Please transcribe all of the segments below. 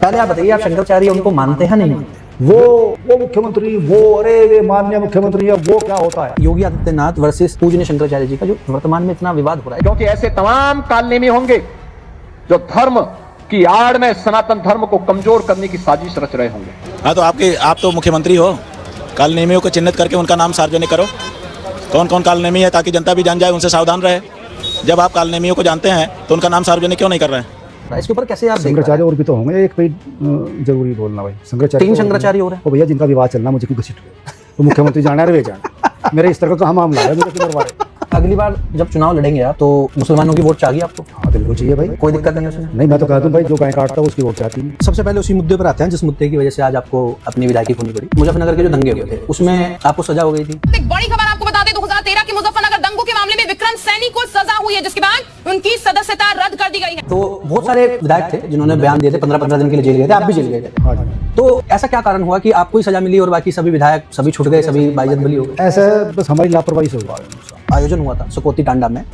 पहले आप बताइए, आप शंकराचार्य उनको मानते हैं नहीं मानते? वो मुख्यमंत्री, वो अरे वे माननीय मुख्यमंत्री है, वो क्या होता है? योगी आदित्यनाथ वर्सेस पूजनीय शंकराचार्य जी का जो वर्तमान में इतना विवाद हो रहा है, क्योंकि ऐसे तमाम कालनेमी होंगे जो धर्म की आड़ में सनातन धर्म को कमजोर करने की साजिश रच रहे होंगे। हाँ, तो आप तो मुख्यमंत्री हो, कालनेमियों को चिन्हित करके उनका नाम सार्वजनिक करो। कौन कौन कालनेमी है, ताकि जनता भी जान जाए, उनसे सावधान रहे। जब आप कालनेमियों को जानते हैं तो उनका नाम सार्वजनिक क्यों नहीं कर रहे हैं? इसके ऊपर कैसे आप शंकराचार्य और भी तो होंगे, एक भाई जरूरी बोलना भाई। शंकराचार्य 3 शंकराचार्य हो रहे हैं। ओ भैया, जिनका विवाद चलना मुझे क्यों घसीट रहे? तो मुख्यमंत्री जाना है वे जाना, मेरे इस तरह का मामला है, मुझे क्यों मरवा रहे? अगली बार जब चुनाव लड़ेंगे आप, तो मुसलमानों की वोट चाहिए आपको? हाँ बिल्कुल चाहिए भाई, कोई दिक्कत नहीं उसमें? नहीं मैं तो कहता हूँ भाई, जो गाय काटता है उसकी वोट चाहती है। सबसे पहले उसी मुद्दे पर आते हैं जिस मुद्दे की वजह से आज आपको अपनी विधायकी खोनी पड़ी। मुजफ्फरनगर के जो दंगे हुए थे उसमें आपको सजा हो गई थी। एक बड़ी खबर आपको बता दें, 2013 के मुजफ्फरनगर दंगों के मामले में विक्रम सैनी को सजा हुई है, जिसके बाद उनकी सदस्यता रद्द कर दी गई है। तो बहुत सारे विधायक थे जिन्होंने बयान दिए थे, 15-15 दिन के लिए जेल गए थे, आप भी जेल गए थे। हाँ जी। तो ऐसा क्या कारण हुआ कि आपको ही सजा मिली और बाकी सभी विधायक सभी छूट गए, सभी बाइज्जत बरी हो गए? ऐसा बस हमारी लापरवाही से हुआ है। आयोजन हुआ था सुकोती टांडा में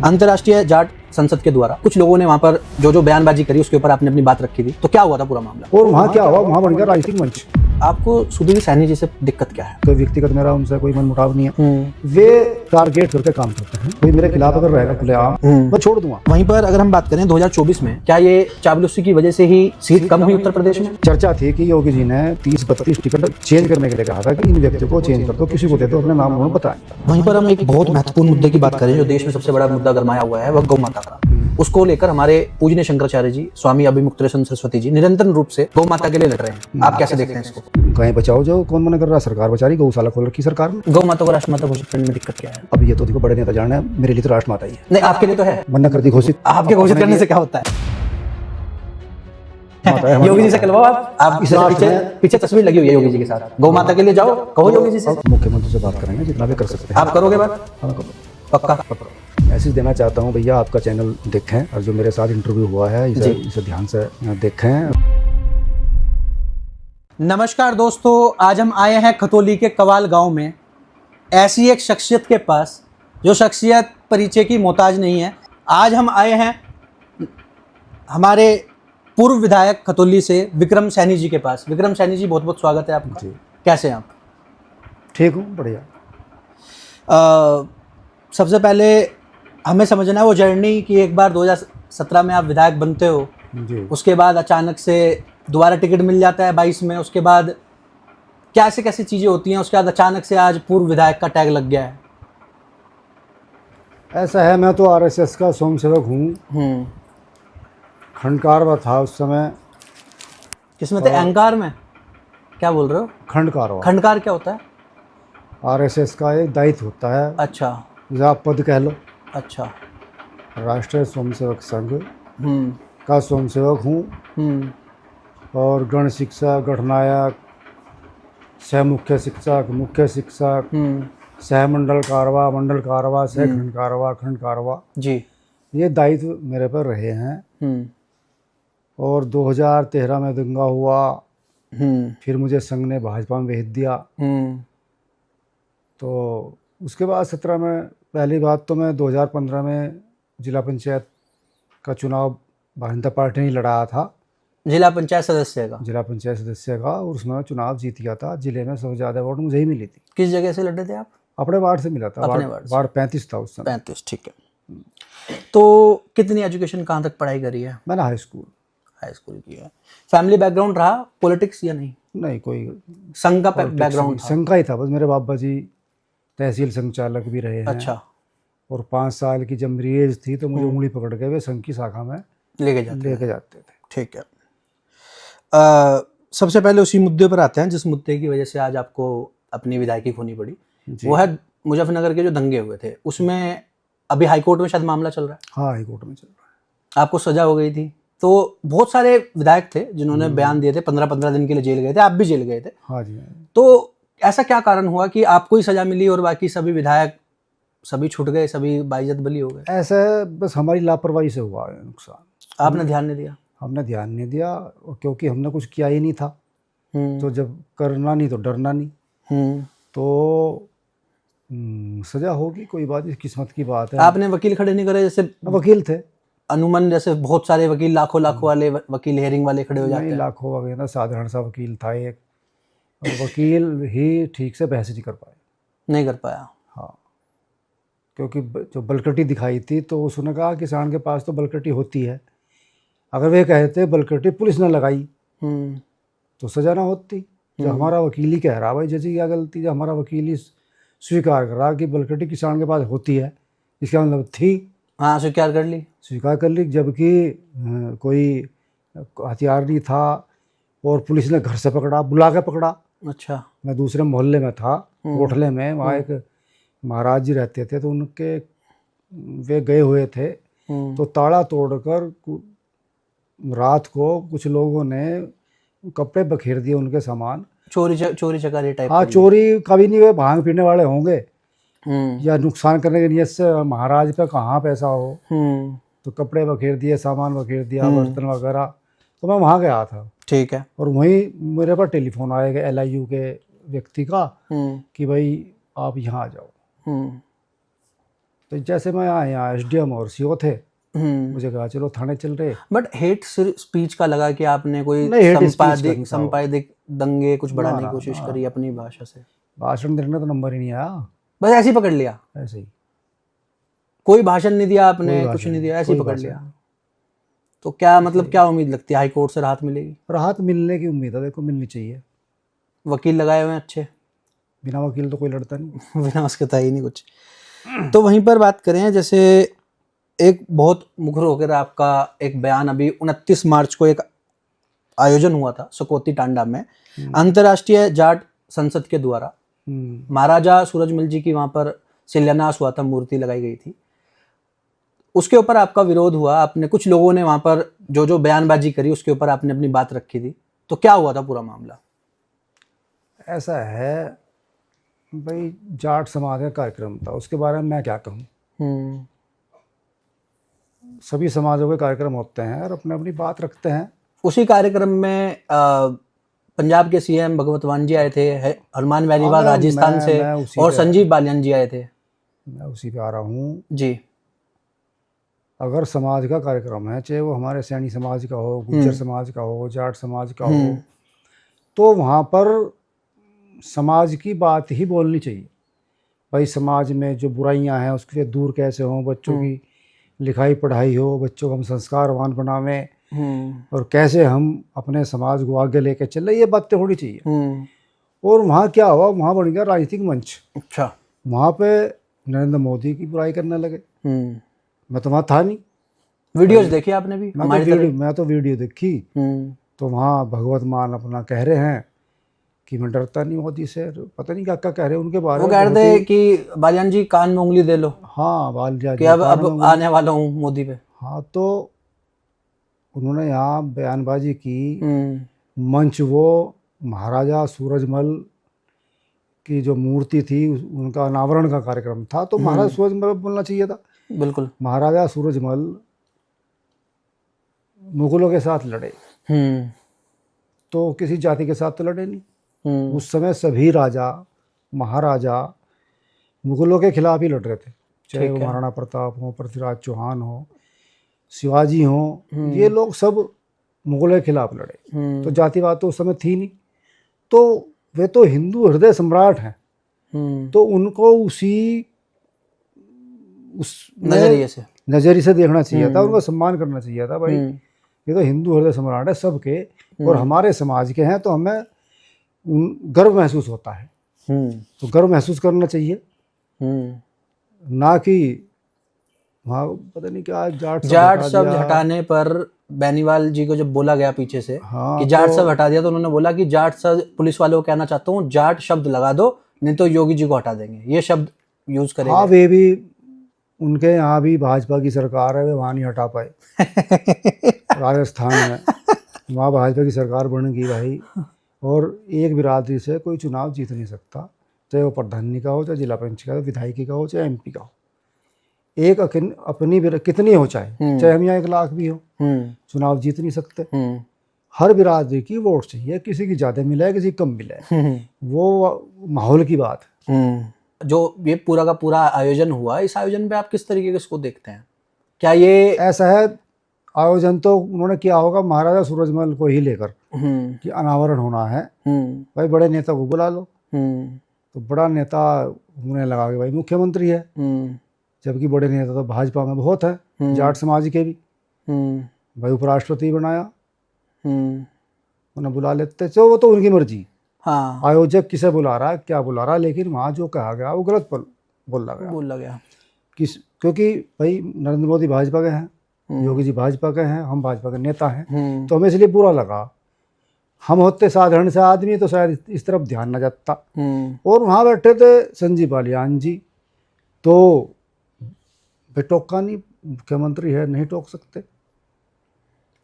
अंतर्राष्ट्रीय जाट संसद के द्वारा, कुछ लोगों ने वहां पर जो बयानबाजी करी उसके ऊपर आपने अपनी बात रखी थी। तो क्या हुआ था पूरा मामला? और वहाँ क्या हुआ, वहाँ बन गया राजनीतिक मंच। आपको सुधीर सैनी जी से दिक्कत क्या है? कोई व्यक्तिगत मेरा उनसे कोई मनमुटाव नहीं है, वे टारगेट करके काम करते हैं। कोई मेरे खिलाफ अगर रहेगा खुलेआम, मैं छोड़ दूंगा। वहीं पर अगर हम बात करें 2024 में, क्या ये चावलूसी की वजह से ही सीट कम हुई उत्तर प्रदेश में? चर्चा थी कि योगी जी ने 30-32 टिकट चेंज करने के लिए कहा था कि इन व्यक्तियों को चेंज कर दो, किसी को दे दो, अपने नाम उन्होंने बताएं। वहीं पर हम एक बहुत महत्वपूर्ण मुद्दे की बात करें, जो देश में सबसे बड़ा मुद्दा गरमाया हुआ है, वह गौ माता का। उसको लेकर हमारे पूजनीय शंकराचार्य जी, स्वामी अभिमुक्तेश्वर सरस्वती जी निरंतर रूप से गौ माता के लिए लड़ रहे हैं। आप कैसे देखते हैं इसको? गाय बचाओ, जो कौन मना कर रहा है? सरकार बचा रही, गौशाला खोल रखी सरकार ने। गौ माता को राष्ट्रमाता घोषित करने में दिक्कत क्या है? अब ये तो देखो, बड़े नेता जाने, मेरे लिए तो राष्ट्रमाता ही है। नहीं, आपके लिए तो है, मन्ना कर दी घोषित। आपके घोषित करने से क्या होता है? योगी जी से कहलवाओ आप इसे पीछे तस्वीर लगी हुई है योगी जी के साथ, गौ माता के लिए जाओ, कहो योगी जी से। मुख्यमंत्री से बात करेंगे, जितना भी कर सकते हैं। आप करोगे बात? पक्का? मैसेज देना चाहता हूँ भैया, आपका चैनल देखें और जो मेरे साथ इंटरव्यू हुआ है इसे ध्यान से देखें। नमस्कार दोस्तों, आज हम आए हैं खतौली के कवाल गांव में, ऐसी एक शख्सियत के पास जो शख्सियत परिचय की मोहताज नहीं है। आज हम आए हैं हमारे पूर्व विधायक खतौली से विक्रम सैनी जी के पास। विक्रम सैनी जी, बहुत बहुत स्वागत है आपका। जी, कैसे हैं आप? ठीक हूँ, बढ़िया। सबसे पहले हमें समझना है वो जर्नी कि एक बार 2017 में आप विधायक बनते हो जी। उसके बाद अचानक से दोबारा टिकट मिल जाता है 22 में, उसके बाद कैसे कैसी चीज़ें होती हैं, उसके बाद अचानक से आज पूर्व विधायक का टैग लग गया है। ऐसा है, मैं तो आरएसएस का स्वयंसेवक हूँ। खंडकारवा था उस समय। किसमें थे? अहंकार में? क्या बोल रहे हो? खंडकारवा। खंडकार क्या होता है? आरएसएस का एक दायित्व होता है। अच्छा या आप पद कह लो। अच्छा। राष्ट्रीय स्वयंसेवक संघ का स्वयंसेवक हूँ और गण शिक्षक, गणनायक, सह मुख्य शिक्षक, मुख्य शिक्षक, सह मंडल कारवा, मंडल कारवा, सह खंड कारवा, खंड कारवा जी, ये दायित्व मेरे पर रहे हैं। और 2013 में दंगा हुआ, फिर मुझे संघ ने भाजपा में भेज दिया। तो उसके बाद 17 में, पहली बात तो मैं 2015 में जिला पंचायत का चुनाव भारतीय जनता पार्टी ने लड़ाया था। जिला पंचायत सदस्य का? जिला पंचायत सदस्य का, और उसमें चुनाव जीत गया था। जिले में सबसे ज़्यादा वोट मुझे ही मिली थी। किस जगह से लड़े थे आप? अपने वार्ड से मिला था। अपने वार्ड 35 था उस समय। 35, ठीक है। तो कितनी एजुकेशन कहाँ तक पढ़ाई करी है? मैंने हाई स्कूल की है। फैमिली बैकग्राउंड रहा पॉलिटिक्स या नहीं? नहीं, कोई संघ का बैकग्राउंड था? संघ का ही था बस। मेरे बाबा जी तहसील संचालक भी रहे हैं। अच्छा। और 5 साल की जब मेरी एज थी तो मुझे उंगली पकड़ के वे संघ की शाखा में लेके जाते थे। ठीक है। सबसे पहले उसी मुद्दे पर आते हैं जिस मुद्दे की वजह से आज आपको अपनी विधायकी खोनी पड़ी। वो है मुजफ्फरनगर के जो दंगे हुए थे, उसमें अभी हाईकोर्ट में शायद मामला चल रहा है। हाँ, हाईकोर्ट में चल रहा है। आपको सजा हो गई थी। तो बहुत सारे विधायक थे जिन्होंने बयान दिए थे, 15-15 दिन के लिए जेल गए थे, आप भी जेल गए थे। हाँ जी। तो ऐसा क्या कारण हुआ कि आपको ही सजा मिली और बाकी सभी विधायक सभी छूट गए, सभी बाइज्जत बरी हो गए? ऐसा बस हमारी लापरवाही से हुआ है नुकसान। आपने ध्यान नहीं दिया? हमने ध्यान नहीं दिया, क्योंकि हमने कुछ किया ही नहीं था। तो जब करना नहीं तो डरना नहीं। तो सजा होगी, कोई बात नहीं, किस्मत की बात है। आपने वकील खड़े नहीं करे? जैसे वकील थे, अनुमान जैसे बहुत सारे वकील लाखों लाखों वाले वकील हेयरिंग वाले खड़े हो जाते नहीं, हैं? लाखों वगैरह ना, साधारण सा वकील था एक, और वकील ही ठीक से बहस नहीं कर पाए। नहीं कर पाया। हाँ, क्योंकि जो बलकटी दिखाई थी तो उसने कहा किसान के पास तो बलकटी होती है, अगर वे कहते बलकटी पुलिस ने लगाई तो सजा ना होती। जो हमारा वकील ही कह रहा, भाई जज की क्या गलती, जो हमारा वकील ही स्वीकार कर रहा कि बलकटी किसान के पास होती है, इसका मतलब थी, हाँ स्वीकार कर ली। स्वीकार कर ली, जबकि कोई हथियार नहीं था और पुलिस ने घर से पकड़ा, बुला के पकड़ा। अच्छा। मैं दूसरे मोहल्ले में था, कोठले में, वहाँ एक महाराज जी रहते थे, तो उनके वे गए हुए थे, तो ताला तोड़कर रात को कुछ लोगों ने कपड़े बखेर दिए, उनके सामान, चोरी चकारी टाइप। हाँ, चोरी कभी नहीं, वे भांग पीने वाले होंगे या नुकसान करने की नीयत से, महाराज पे कहाँ पैसा हो, तो कपड़े बखेर दिए, सामान बखेर दिया, बर्तन वगैरह। तो मैं वहाँ गया था, ठीक है। और वहीं मेरे पास टेलीफोन आएगा LIU के व्यक्ति का कि भाई आप यहाँ आ जाओ। तो जैसे मैं यहाँ SDM और CO थे, मुझे कहा चलो थाने चल रहे। बट हेट स्पीच का लगा कि आपने कोई नहीं, hate speech का नहीं था। संपादिक दंगे कुछ बढ़ाने की ना, कोशिश ना। करी अपनी भाषा से? भाषण देने का तो नंबर ही नहीं आया, बस ऐसे ही पकड़ लिया? ऐसे ही, कोई भाषण नहीं दिया आपने, कोई कुछ भाषण नहीं दिया, नहीं, ऐसे ही कोई पकड़ भाषण लिया? नहीं। तो क्या मतलब क्या उम्मीद लगती है, हाई कोर्ट से राहत मिलेगी? राहत मिलने की उम्मीद है, देखो मिलनी चाहिए। वकील लगाए हुए हैं अच्छे? बिना वकील तो कोई लड़ता नहीं। बिना उसके था ही नहीं कुछ। तो वहीं पर बात करें, जैसे एक बहुत मुखर होकर आपका एक बयान अभी 29 मार्च को एक आयोजन हुआ था सुकोती टांडा में, अंतर्राष्ट्रीय जाट संसद के द्वारा महाराजा सूरजमल जी की वहां पर शिलान्यास हुआ था, मूर्ति लगाई गई थी, उसके ऊपर आपका विरोध हुआ। आपने, कुछ लोगों ने वहां पर जो बयानबाजी करी उसके ऊपर आपने अपनी बात रखी थी, तो क्या हुआ था पूरा मामला? ऐसा है भाई, जाट समाज का कार्यक्रम था, उसके बारे में मैं क्या कहूँ। सभी समाजों के कार्यक्रम होते हैं और अपने अपनी बात रखते हैं। उसी कार्यक्रम में पंजाब के CM भगवत मान जी आए थे, हनुमान बेनीवाल राजस्थान से, और संजीव बालियान जी आए थे। मैं उसी पे आ रहा हूँ जी। अगर समाज का कार्यक्रम है, चाहे वो हमारे सैनी समाज का हो, गुज्जर समाज का हो, जाट समाज का हो, तो वहाँ पर समाज की बात ही बोलनी चाहिए। भाई समाज में जो बुराइयां हैं उसके दूर कैसे हों, बच्चों की लिखाई पढ़ाई हो, बच्चों को हम संस्कारवान बनावें, और कैसे हम अपने समाज को आगे लेके चले, ये बातें होनी चाहिए। और वहाँ क्या हुआ, वहाँ बन गया राजनीतिक मंच। अच्छा। वहाँ पे नरेंद्र मोदी की बुराई करने लगे। मैं तो वहाँ था नहीं। वीडियोस देखी आपने भी? मैं तो वीडियो देखी, तो वहाँ भगवत मान अपना कह रहे हैं कि मैं डरता नहीं मोदी से, अब नहीं क्या क्या कह रहे हैं उनके बारे वो में। कह रहे थे कि बालियान जी कान में उंगली दे लो। हाँ, बालियान कि अब आने वाला हूँ मोदी पे। हाँ, तो उन्होंने यहाँ बयानबाजी की। मंच वो महाराजा सूरजमल की जो मूर्ति थी उनका अनावरण का कार्यक्रम था, तो महाराजा सूरजमल बोलना चाहिए था। बिल्कुल। महाराजा सूरजमल मुगलों के साथ लड़े, तो किसी जाति के साथ तो लड़े नहीं। उस समय सभी राजा महाराजा मुगलों के खिलाफ ही लड़ रहे थे, चाहे वो महाराणा प्रताप हो, पृथ्वीराज चौहान हो, शिवाजी हो, ये लोग सब मुगलों के खिलाफ लड़े। तो जातिवाद तो उस समय थी नहीं, तो वे तो हिंदू हृदय सम्राट हैं, तो उनको उस नजरिए से देखना चाहिए था, उनका सम्मान करना चाहिए था। भाई ये तो हिंदू हृदय सम्राट है सबके, और हमारे समाज के हैं, तो हमें गर्व महसूस होता है, तो गर्व महसूस करना चाहिए। ना कि वहाँ पता नहीं क्या जाट शब्द हटाने पर बेनीवाल जी को जब बोला गया पीछे से कि जाट शब्द हटा दिया, तो उन्होंने बोला कि जाट शब्द, पुलिस वालों को कहना चाहता हूँ जाट शब्द लगा दो, नहीं तो योगी जी को हटा देंगे, ये शब्द यूज करेंगे। हाँ, वे भी उनके यहाँ भी भाजपा की सरकार है, वे वहाँ नहीं हटा पाए। राजस्थान में वहाँ भाजपा की सरकार बन गई भाई, और एक बिरादरी से कोई चुनाव जीत नहीं सकता, चाहे वो प्रधानी का हो, चाहे जिला पंचायत का, विधायकी का हो, चाहे MP का हो। एक अपनी कितनी हो, चाहे हम यहाँ 1 लाख भी हो, चुनाव जीत नहीं सकते। हर बिरादरी की वोट चाहिए, किसी की ज़्यादा मिले किसी की कम मिले, वो माहौल की बात है। जो ये पूरा का पूरा आयोजन हुआ, इस आयोजन पे आप किस तरीके से इसको देखते हैं? क्या ये ऐसा है, आयोजन तो उन्होंने किया होगा महाराजा सूरजमल को ही लेकर कि अनावरण होना है, भाई बड़े नेता को बुला लो। तो बड़ा नेता होने लगा कि भाई मुख्यमंत्री है, जबकि बड़े नेता तो भाजपा में बहुत है, जाट समाज के भी। भाई उपराष्ट्रपति बनाया, उन्हें बुला लेते, तो वो तो उनकी मर्जी। हाँ, आयोजक किसे बुला रहा है, क्या बुला रहा है, लेकिन वहाँ जो कहा गया वो गलत बोला गया। क्योंकि भाई नरेंद्र मोदी भाजपा के हैं, योगी जी भाजपा के हैं, हम भाजपा के नेता हैं, तो हमें इसलिए बुरा लगा। हम होते साधारण से आदमी तो शायद इस तरफ ध्यान न जाता। और वहाँ बैठे थे संजीव बालियान जी, तो भाई टोका नहीं, मुख्यमंत्री है, नहीं टोक सकते।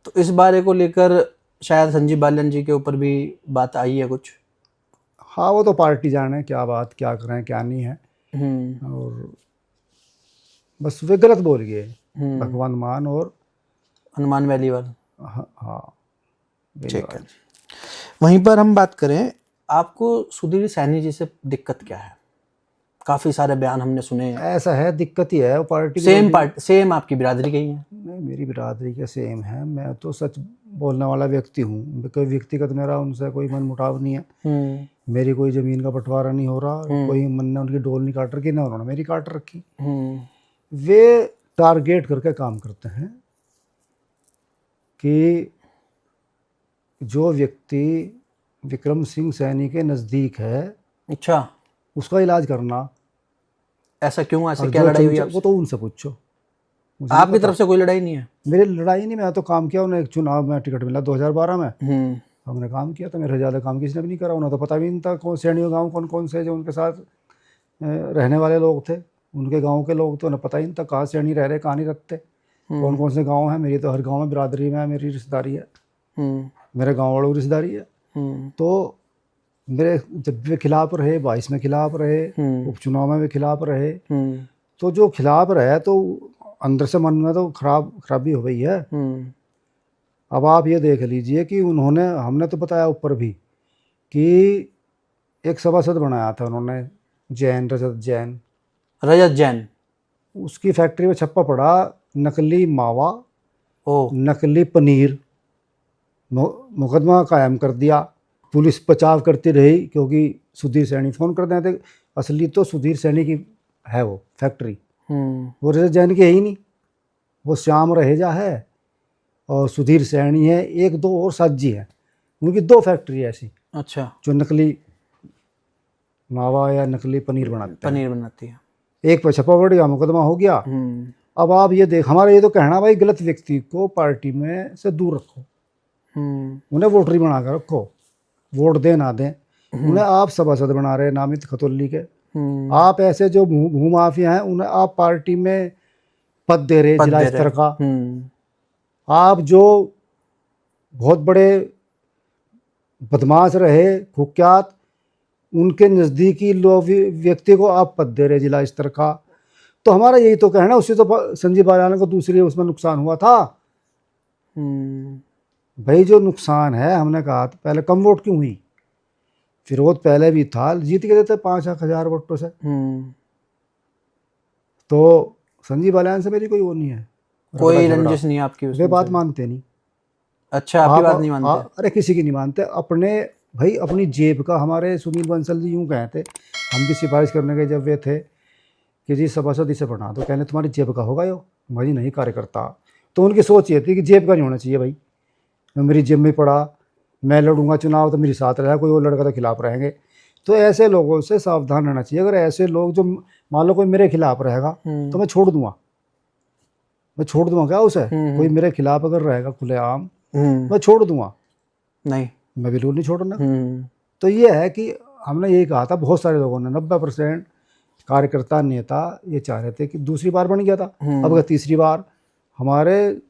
तो इस बारे को लेकर शायद संजीव बालियान जी के ऊपर भी बात आई है कुछ। हाँ, वो तो पार्टी जाने क्या बात, क्या करें क्या नहीं है। और बस वे गलत बोल गए, भगवान मान और हनुमान वैली वाला। हाँ, ठीक है। वहीं पर हम बात करें, आपको सुधीर सैनी जी से दिक्कत क्या है? काफी सारे बयान हमने सुने। ऐसा है, दिक्कत ही है वो पार्टी सेम आपकी बिरादरी के ही है? नहीं, मेरी बिरादरी के सेम है। मैं तो सच बोलने वाला व्यक्ति हूँ, कोई व्यक्तिगत मेरा उनसे कोई मनमुटाव नहीं है। मेरी कोई जमीन का बंटवारा नहीं हो रहा, कोई मन ने उनकी डोल नहीं काट रखी, ना उन्होंने मेरी काट रखी। वे टारगेट करके काम करते हैं कि जो व्यक्ति विक्रम सिंह सैनी के नज़दीक है, अच्छा, उसका इलाज करना। ऐसा क्यों? ऐसे क्या लड़ाई हुई आपसे? वो तो उनसे पूछो। आपकी तरफ से कोई लड़ाई नहीं है? मेरी लड़ाई नहीं, मैं तो काम किया। उन्हें एक चुनाव में टिकट मिला 2012 में, हमने काम किया था। मेरे ज़्यादा काम किसी ने भी नहीं करा। उन्हें तो पता भी नहीं था कौन सैनियों गाँव कौन कौन से जो उनके साथ रहने वाले लोग थे, उनके गाँव के लोग, तो उन्हें पता ही नहीं था कहाँ सैनी रह रहे, कहाँ नहीं रहते, कौन कौन से गाँव हैं। मेरी तो हर गाँव में बिरादरी में मेरी रिश्तेदारी है, मेरे गाँव वालों की रिश्तेदारी है। तो मेरे जब भी खिलाफ रहे, 22 में खिलाफ रहे, उपचुनाव में भी खिलाफ रहे, तो जो खिलाफ रहे तो अंदर से मन में तो खराबी हो गई है। अब आप ये देख लीजिए कि उन्होंने, हमने तो बताया ऊपर भी कि एक सभासद बनाया था उन्होंने, रजत जैन, उसकी फैक्ट्री में छप्पा पड़ा नकली मावा, नकली पनीर। मुकदमा कायम कर दिया, पुलिस बचाव करती रही, क्योंकि सुधीर सैनी फ़ोन कर देते। असली तो सुधीर सैनी की है वो फैक्ट्री, वो रजत जैन की है ही नहीं। वो श्याम रहेजा है और सुधीर सैनी है, एक दो और साजी है, उनकी 2 फैक्ट्री है ऐसी। अच्छा, जो नकली मावा या नकली पनीर बनाती है। एक पर छप्पा पड़ गया, मुकदमा हो गया। अब आप ये देख, हमारा ये तो कहना भाई गलत व्यक्ति को पार्टी में से दूर रखो, उन्हें वोटरी बना कर रखो, वोट दे ना दें, उन्हें आप सभासद बना रहे नामित खतौली के। आप ऐसे जो भूमाफिया हैं उन्हें आप पार्टी में पद दे रहे जिला स्तर का। आप जो बहुत बड़े बदमाश रहे, कुख्यात, उनके नज़दीकी लोग व्यक्ति को आप पद दे रहे जिला स्तर का। तो हमारा यही तो कहना है। उससे तो संजीव बालियान को दूसरी उसमें नुकसान हुआ था। भाई जो नुकसान है, हमने कहा था पहले कम वोट क्यों हुई, विरोध पहले भी था, जीत के देते 5,000 वोटों से। तो संजीव बालियान से मेरी कोई वो नहीं है, कोई रंजिश नहीं आपकी। वे बात मानते नहीं। अच्छा, आपकी बात नहीं मानते? अरे किसी की नहीं मानते, अपने भाई अपनी जेब का। हमारे सुनील बंसल जी यूँ कहे थे, हम भी सिफारिश करने के जब वे थे कि जी सभासद इसे बना दो, कहने तुम्हारी जेब का होगा यो, भाई नहीं कार्यकर्ता। तो उनकी सोच ये थी कि जेब का नहीं होना चाहिए भाई, मेरी जेब में पड़ा, मैं लड़ूंगा चुनाव तो मेरे साथ रहा, कोई और लड़का तो खिलाफ रहेंगे। तो ऐसे लोगों से सावधान रहना चाहिए। अगर ऐसे लोग जो मान लो कोई मेरे खिलाफ रहेगा तो मैं छोड़ दूंगा, क्या उसे। कोई मेरे खिलाफ अगर रहेगा खुलेआम, मैं छोड़ दूंगा? नहीं, मैं बिल्कुल नहीं छोड़ना। तो ये है कि हमने यही कहा था, बहुत सारे लोगों ने, 90% कार्यकर्ता नेता ये चाह रहे थे कि दूसरी बार बन गया था, अब अगर तीसरी बार, हमारे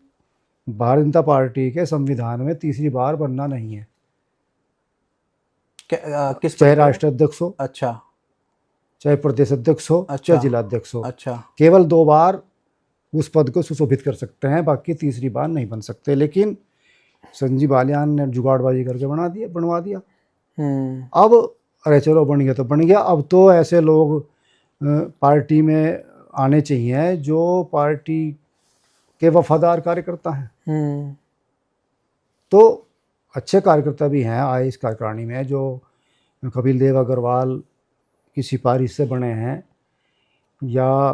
भारतीय जनता पार्टी के संविधान में तीसरी बार बनना नहीं है। किस, चाहे राष्ट्र अध्यक्ष हो, अच्छा, चाहे प्रदेश अध्यक्ष हो, अच्छा, चाहे जिला अध्यक्ष हो, अच्छा, केवल 2 बार उस पद को सुशोभित कर सकते हैं, बाकी तीसरी बार नहीं बन सकते। लेकिन संजीव बालियान ने जुगाड़बाजी करके बनवा दिया। अब अरे चलो बन गया तो बन गया। अब तो ऐसे लोग पार्टी में आने चाहिए जो पार्टी के वफादार कार्यकर्ता हैं। तो अच्छे कार्यकर्ता भी हैं आए इस कार्यकारिणी में, जो कपिल देव अग्रवाल की सिफारिश से बने हैं या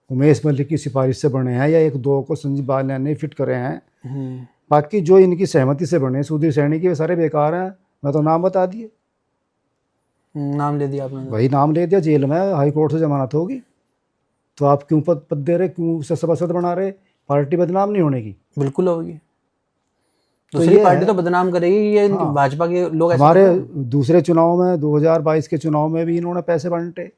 उमेश मलिक की सिफारिश से बने हैं या एक दो को संजीव बालियान ने फिट करे हैं। बाकी जो इनकी सहमति से बने सुधीर सैनी के वे सारे बेकार हैं। मैं तो नाम बता दिए, नाम ले दिया आपने। वही नाम ले दिया, जेल में हाई कोर्ट से जमानत होगी। तो आप क्यों पद दे रहे, क्यों उसे सभासद बना रहे? पार्टी बदनाम नहीं होने की। बिल्कुल होगी, दूसरी ये पार्टी है। तो बदनाम करेगी। ये हाँ। भाजपा के लोग ऐसे हमारे करते हैं। दूसरे चुनाव में 2022 के चुनाव में भी इन्होंने पैसे बांटे।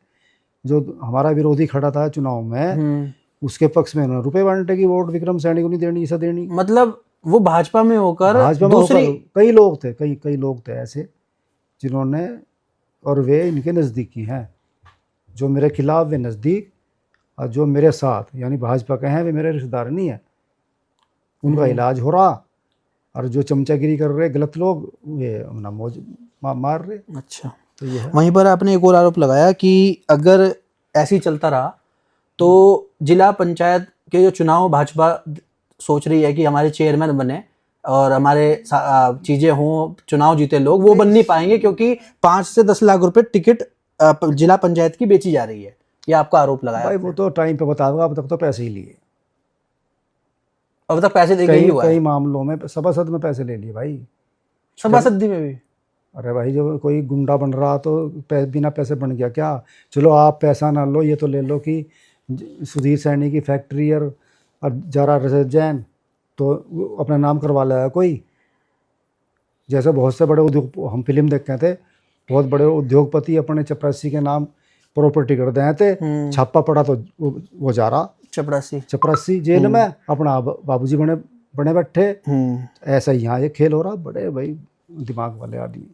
जो हमारा विरोधी खड़ा था चुनाव में, उसके पक्ष में इन्होंने रुपए बांटे की वोट विक्रम सैनी को नहीं देनी, इसे देनी। मतलब वो भाजपा में होकर भाजपा में दूसरी होकर कई लोग थे, कई लोग थे ऐसे जिन्होंने, और वे इनके नज़दीकी हैं। जो मेरे खिलाफ वे नज़दीक, और जो मेरे साथ यानी भाजपा के हैं वे मेरे रिश्तेदार नहीं है। उनका इलाज हो रहा, और जो चमचागिरी कर रहे गलत लोग वे अपना मौज मार रहे। अच्छा, तो ये है। वहीं पर आपने एक और आरोप लगाया कि अगर ऐसे ही चलता रहा तो जिला पंचायत के जो चुनाव भाजपा सोच रही है कि हमारे चेयरमैन बने और हमारे चीज़ें हों, चुनाव जीते लोग, वो बन नहीं पाएंगे क्योंकि 5 से 10 लाख रुपए टिकट जिला पंचायत की बेची जा रही है। ये आपका आरोप लगाया भाई वो तो टाइम पे बताऊंगा, अब तक तो पैसे ही लिए। अब तक पैसे दे ही हुआ है। कई मामलों में सभासद में पैसे ले लिए भाई, सभासदी में भी। अरे भाई जब कोई गुंडा बन रहा तो बिना पैसे बन गया क्या? चलो आप पैसा ना लो, ये तो ले लो कि सुधीर सैनी की फैक्ट्री और जरा रजत जैन तो अपना नाम करवा लाया कोई। जैसे बहुत से बड़े उद्योग, हम फिल्म देखते थे, बहुत बड़े उद्योगपति अपने चपरासी के नाम प्रॉपर्टी कर दे थे, छापा पड़ा तो वो जा रहा चपरासी जेल में, अपना बाबूजी बने बैठे। ऐसा ही यहाँ ये खेल हो रहा। बड़े भाई दिमाग वाले आदमी।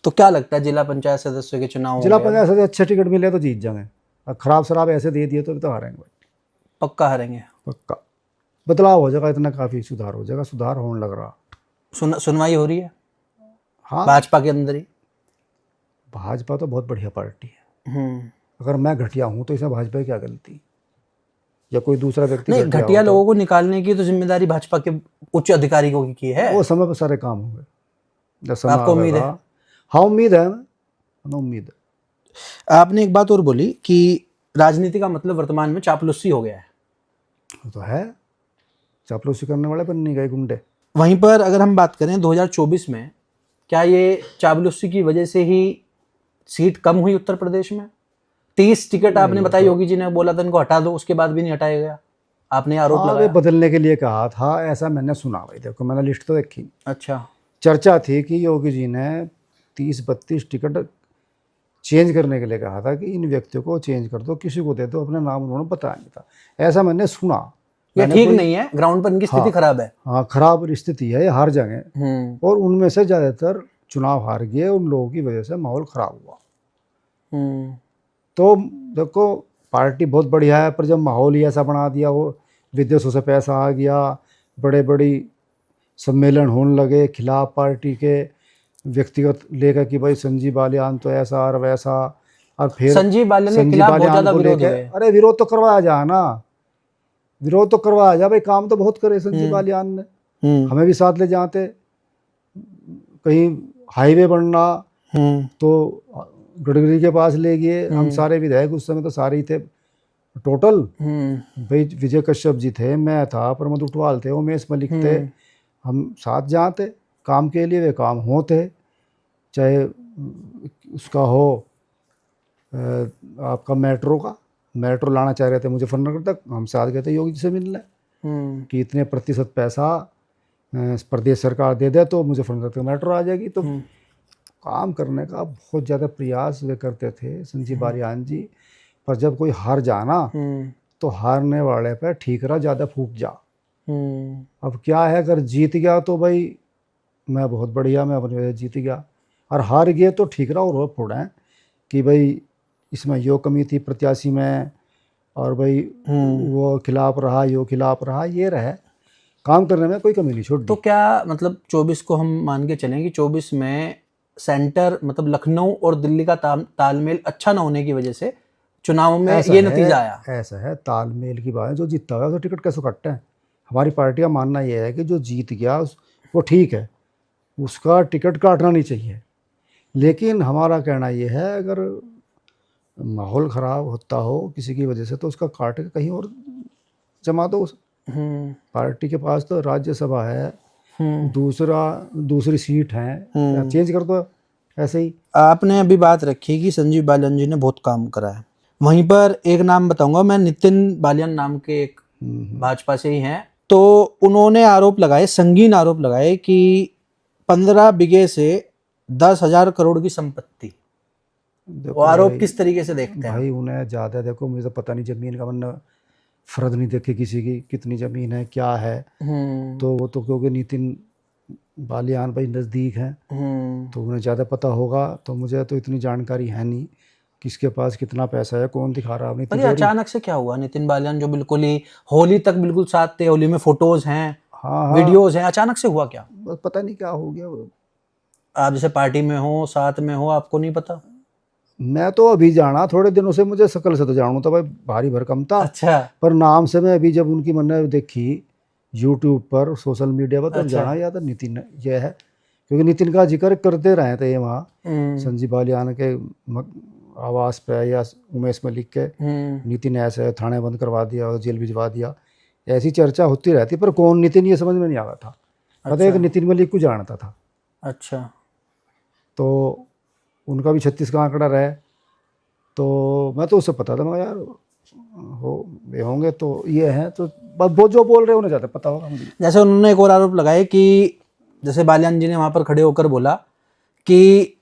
तो क्या लगता है जिला पंचायत सदस्यों के चुनाव, जिला पंचायत सदस्य अच्छे टिकट मिले तो जीत जाएंगे, और खराब शराब ऐसे दे दिए तो हारेंगे भाई, पक्का हारेंगे? पक्का। बदलाव हो जाएगा, इतना काफ़ी सुधार हो जाएगा, सुधार होने लग रहा। सुनवाई हो रही है हाँ, भाजपा के अंदर ही। भाजपा तो बहुत बढ़िया पार्टी है। अगर मैं घटिया हूँ तो इसमें भाजपा की क्या गलती, या कोई दूसरा व्यक्ति नहीं, घटिया लोगों को निकालने की तो जिम्मेदारी भाजपा के उच्च अधिकारियों की है। वो समय पर सारे काम होंगे जब समय आपको उम्मीद है? हाँ उम्मीद है, हमें उम्मीद है। आपने एक बात और बोली कि राजनीति का मतलब वर्तमान में चापलूसी हो गया है। वो तो है, चापलूसी करने वाले बन नहीं गए गुंडे। वहीं पर अगर हम बात करें 2024 में, क्या ये चापलूसी की वजह से ही सीट कम हुई उत्तर प्रदेश में? 30 टिकट आपने बताई, योगी जी ने बोला था इनको हटा दो, उसके बाद भी नहीं हटाया गया। आपने आरोप लगाया। बदलने के लिए कहा था, ऐसा मैंने सुना। भाई देखो, मैंने लिस्ट तो देखी। अच्छा, चर्चा थी कि योगी जी ने 30-32 टिकट चेंज करने के लिए कहा था कि इन व्यक्तियों को चेंज कर दो, किसी को दे दो, अपना नाम उन्होंने बताया नहीं था। ऐसा मैंने सुना। ये ठीक नहीं है, ग्राउंड पर इनकी स्थिति खराब है। हाँ, खराब स्थिति है, हार जाएंगे। और उनमें से ज़्यादातर चुनाव हार गए, उन लोगों की वजह से माहौल ख़राब हुआ। तो देखो, पार्टी बहुत बढ़िया है, पर जब माहौल ही ऐसा बना दिया, वो विदेशों से पैसा आ गया, बड़े बड़ी सम्मेलन होने लगे खिलाफ पार्टी के, व्यक्तिगत लेकर कि भाई संजीव बालियान तो ऐसा और वैसा, और फिर संजीव बालियान के खिलाफ बहुत ज़्यादा विरोध है। अरे विरोध तो करवाया जा ना, विरोध तो करवाया जा भाई, काम तो बहुत करे संजीव बालियान ने, हमें भी साथ ले जाते। कहीं हाईवे बनना तो गडकरी के पास ले गए, हम सारे विधायक उस समय तो सारे ही थे टोटल। भाई विजय कश्यप जी थे, मैं था, प्रमोद उटवाल थे, उमेश मलिक थे, हम साथ जाते काम के लिए, वे काम होते। चाहे उसका हो आपका मेट्रो लाना चाह रहे थे मुजफ्फरनगर तक, हम साथ गए थे योगी जी से मिलने कि इतने प्रतिशत पैसा प्रदेश सरकार दे दे तो मुजफ्फरनगर तक मेट्रो आ जाएगी। तो काम करने का बहुत ज़्यादा प्रयास वे करते थे संजीव बालियान जी। पर जब कोई हार जाना तो हारने वाले पे ठीक रहा, ज़्यादा फूक जा। अब क्या है, अगर जीत गया तो भाई मैं बहुत बढ़िया, मैं अपनी वजह जीत गया, और हार गए तो ठीक रहा। और वो फोड़ा कि भाई इसमें यो कमी थी प्रत्याशी में, और भाई वो खिलाफ रहा, यो खिलाफ रहा, ये रहे, काम करने में कोई कमी नहीं छोड़ दी। तो क्या मतलब 24 को हम मान के चलें कि 24 में सेंटर मतलब लखनऊ और दिल्ली का तालमेल अच्छा ना होने की वजह से चुनाव में ये नतीजा आया? ऐसा है, तालमेल की बात है, जो जीतता हुआ तो टिकट कैसे कटते हैं। हमारी पार्टी का मानना यह है कि जो जीत गया वो ठीक है, उसका टिकट काटना नहीं चाहिए। लेकिन हमारा कहना यह है, अगर माहौल ख़राब होता हो किसी की वजह से तो उसका काट के कहीं और जमा दो। पार्टी के पास तो राज्यसभा है, दूसरी सीट है, या चेंज कर दो ऐसे ही। आपने अभी बात रखी कि संजीव बालियान जी ने बहुत काम करा है, वहीं पर एक नाम बताऊंगा मैं, नितिन बालियान नाम के एक भाजपा से ही हैं। तो उन्होंने आरोप लगाए, संगीन आरोप लगाए कि 15 बीघे से 10,000 करोड़ की संपत्ति। वो आरोप किस तरीके से देखते हैं? भाई उन्हें ज़्यादा, देखो मुझे तो पता नहीं ज़मीन का, वरना फ़र्द नहीं देखे किसी की कितनी ज़मीन है क्या है। तो वो तो क्योंकि नितिन बालियान भाई नज़दीक हैं तो उन्हें ज़्यादा पता होगा। तो मुझे तो इतनी जानकारी है नहीं किसके पास कितना पैसा है, कौन दिखा रहा है। पर ये अचानक से क्या हुआ? नितिन बालियान जो बिल्कुल ही होली तक बिल्कुल साथ थे, होली में फोटोज हैं, हाँ वीडियोज हैं, अचानक से हुआ क्या? बस पता नहीं क्या हो गया। आप जैसे पार्टी में हो, साथ में हो, आपको नहीं पता? मैं तो अभी जाना, थोड़े दिनों से मुझे शकल से तो जानू था भाई, भारी भरकम था। अच्छा। पर नाम से मैं अभी जब उनकी मैंने देखी यूट्यूब पर, सोशल मीडिया पर, तब जाना याद है नितिन ये है, क्योंकि नितिन का जिक्र करते रहे थे ये वहाँ संजीव बालियान के आवास पे या उमेश मलिक के, नितिन ऐसे थाने बंद करवा दिया और जेल भिजवा दिया, ऐसी चर्चा होती रहती। पर कौन नितिन ये समझ में नहीं आ रहा था। मतलब एक नितिन मलिक को जानता था। अच्छा। तो उनका भी 36 का आंकड़ा रहे, तो मैं तो उससे पता था, मैं यार ये होंगे तो ये हैं, तो वो जो बोल रहे हैं उन्हें ज़्यादा पता होगा मुझे। जैसे उन्होंने एक और आरोप लगाए कि जैसे बालियान जी ने वहाँ पर खड़े होकर बोला कि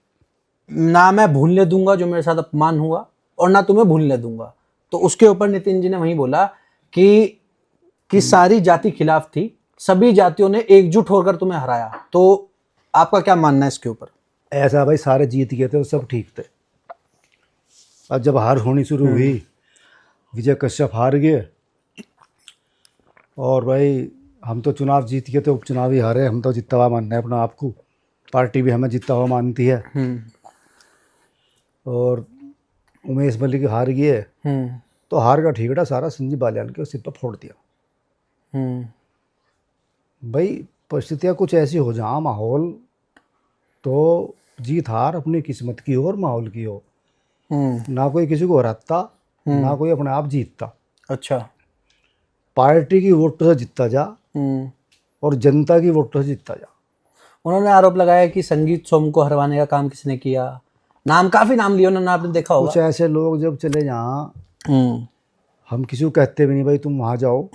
ना मैं भूलने दूंगा जो मेरे साथ अपमान हुआ, और ना तुम्हें भूलने दूंगा। तो उसके ऊपर नितिन जी ने वहीं बोला कि सारी जाति खिलाफ थी, सभी जातियों ने एकजुट होकर तुम्हें हराया। तो आपका क्या मानना है इसके ऊपर? ऐसा भाई, सारे जीत गए थे तो सब ठीक थे। अब जब हार होनी शुरू हुई, विजय कश्यप हार गए, और भाई हम तो चुनाव जीत गए थे, उपचुनाव ही हारे। हम तो जीता हुआ मानना है अपना आपको, पार्टी भी हमें जीता हुआ मानती है। और उमेश मलिक हार गए, तो हार का ठीकड़ा सारा संजीव बालियान के सिर पर फोड़ दिया। भाई परिस्थितियाँ कुछ ऐसी हो जहाँ माहौल, तो जीत हार अपनी किस्मत की हो और माहौल की हो। ना कोई किसी को हराता, ना कोई अपने आप जीतता। अच्छा। पार्टी की वोट से जीतता जा और जनता की वोट से जीतता जा। उन्होंने आरोप लगाया कि संगीत सोम को हरवाने का काम किसने किया। काफी नाम लिए उन्होंने, आपने देखा होगा। कुछ ऐसे लोग जब चले जहाँ, हम किसी को कहते भी नहीं भाई तुम वहाँ जाओ,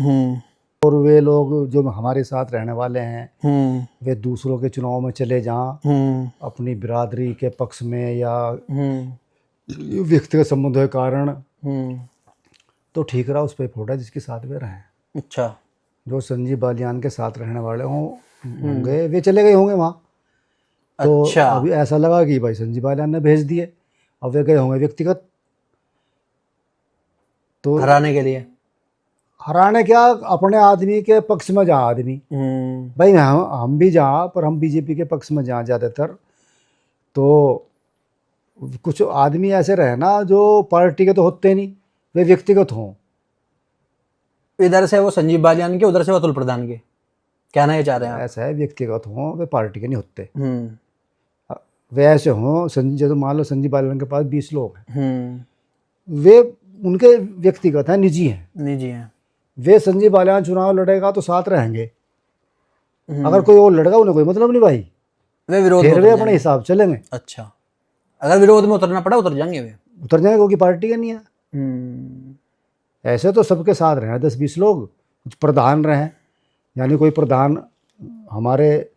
और वे लोग जो हमारे साथ रहने वाले हैं वे दूसरों के चुनाव में चले जाएं अपनी बिरादरी के पक्ष में या व्यक्तिगत संबंधों के कारण, तो ठीक रहा, उस पर फोड़ा जिसके साथ वे रहें। अच्छा। जो संजीव बालियान के साथ रहने वाले होंगे वे चले गए होंगे वहाँ। तो अच्छा। अभी ऐसा लगा कि भाई संजीव बालियान ने भेज दिए, अब वे गए होंगे व्यक्तिगत, तो हराने के लिए। हराने क्या, अपने आदमी के पक्ष में जा आदमी। भाई हम भी जा, पर हम बीजेपी के पक्ष में जा ज़्यादातर। तो कुछ आदमी ऐसे रहे ना जो पार्टी के तो होते नहीं, वे व्यक्तिगत हों। इधर से वो संजीव बालियान के, उधर से वो अतुल प्रधान के, कहना ये चाह रहे हैं आप? ऐसा है, व्यक्तिगत हों, वे पार्टी के नहीं होते। वे ऐसे हों, जैसे मान लो संजीव बालियान के पास 20 लोग हैं, वे उनके व्यक्तिगत हैं, निजी हैं। वे संजीव बालियान चुनाव लड़ेगा तो साथ रहेंगे, अगर कोई और लड़ेगा उन्हें कोई मतलब नहीं भाई, वे विरोध फिर वे अपने हिसाब चलेंगे। अच्छा। अगर विरोध में उतरना पड़ा उतर जाएंगे, वे उतर जाएंगे क्योंकि पार्टी का नहीं है। ऐसे तो सबके साथ रहे 10-20 लोग, कुछ प्रधान रहे, यानी कोई प्रधान हमारे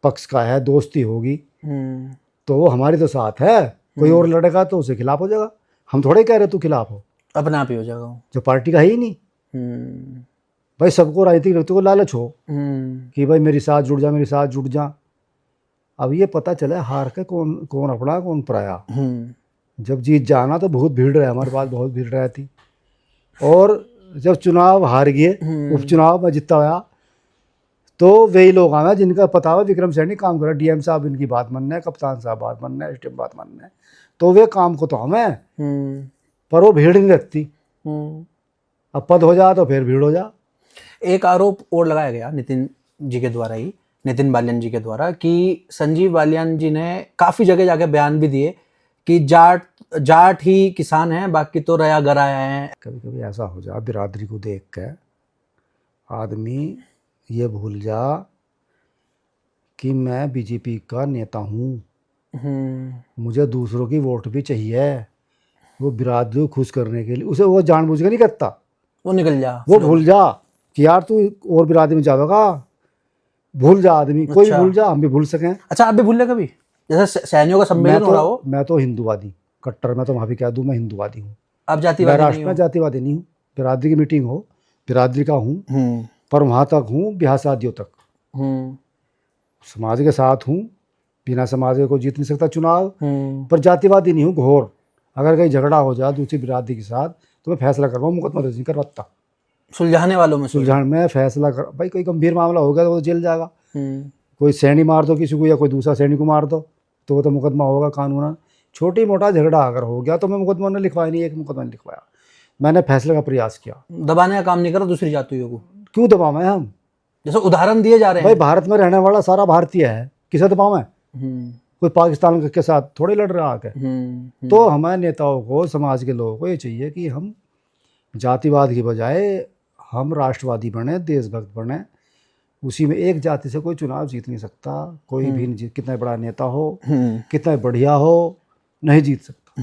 पक्ष का है, दोस्ती होगी तो वो हमारी तो साथ है, कोई और लड़ेगा तो उसके खिलाफ हो जाएगा। हम थोड़े कह रहे तू खिलाफ हो, अपने आप ही हो जाएगा, जो पार्टी का है ही नहीं। भाई सबको राजनीतिक व्यक्ति को लालच हो कि भाई मेरे साथ जुड़ जा, मेरे साथ जुड़ जा। अब ये पता चला हार के कौन अपना कौन पराया। जब जीत जाना तो बहुत भीड़ रहे, हमारे पास बहुत भीड़ रही थी, और जब चुनाव हार गए, उपचुनाव में जीता हुआ, तो वही लोग आए जिनका पता हुआ विक्रम सैनी काम कर रहा है, डीएम साहब इनकी बात मानना है, कप्तान साहब बात मानना है, एसडीएम बात मानना है, तो वे काम को तो हमें, पर वो भीड़ नहीं लगती। अब पद हो जा तो फिर भीड़ हो जा। एक आरोप और लगाया गया नितिन जी के द्वारा ही, नितिन बालियान जी के द्वारा, कि संजीव बालियान जी ने काफी जगह जाके बयान भी दिए कि जाट ही किसान हैं, बाकी तो रया गराया हैं। कभी कभी ऐसा हो जा बिरादरी को देख के आदमी ये भूल जा कि मैं बीजेपी का नेता हूँ, मुझे दूसरों की वोट भी चाहिए। वो बिरादरी को खुश करने के लिए उसे वो जानबूझ के नहीं करता, वो निकल जा, वो भूल जा कि यार तू और बिरादरी में जाएगा, भूल जा आदमी, कोई अच्छा। भूल जा, हम भी भूल सकें। अच्छा, आप भी भूल गए कभी, जैसे सैनिकों का सम्मेलन हो रहा हो? मैं तो हिंदूवादी कट्टर, मैं तो वहाँ भी कह दूँ मैं हिंदूवादी हूँ, आप मैं जातिवादी नहीं राष्ट्र हो? में जातिवादी नहीं हूँ। बिरादरी की मीटिंग हो, बिरादरी का हूँ, पर वहाँ तक हूँ ब्याह शादियों तक, समाज के साथ हूँ, बिना समाज के कोई जीत नहीं सकता चुनाव, पर जातिवादी नहीं हूँ घोर। अगर कहीं झगड़ा हो जाए दूसरी बिरादरी के साथ तो मैं फैसला करवाऊँ, मुकदमा दर्ज नहीं करवाता, सुलझाने वालों में सुलझान में फैसला कर। भाई कोई गंभीर मामला हो गया तो वो जेल जाएगा, कोई सैनी मार दो किसी को या कोई दूसरा सैनिक को मार दो तो वो तो मुकदमा होगा कानूनन। छोटी मोटा झगड़ा अगर हो गया तो मैं मुकदमा ने लिखवाया नहीं, एक मुकदमा ने लिखवाया, मैंने फैसले का प्रयास किया। दबाने का काम नहीं करा दूसरी जातियों को, क्यों दबावें हम? जैसे उदाहरण दिए जा रहे भाई हैं। भारत में रहने वाला सारा भारतीय है, किसे दबावें? हम्म, कोई पाकिस्तान के साथ थोड़े लड़ रहा आके। तो हमारे नेताओं को, समाज के लोगों को ये चाहिए कि हम जातिवाद की बजाय हम राष्ट्रवादी बने, देशभक्त बने। उसी में एक जाति से कोई चुनाव जीत नहीं सकता, कोई भी नहीं जीत, कितना बड़ा नेता हो, कितना बढ़िया हो, नहीं जीत सकता।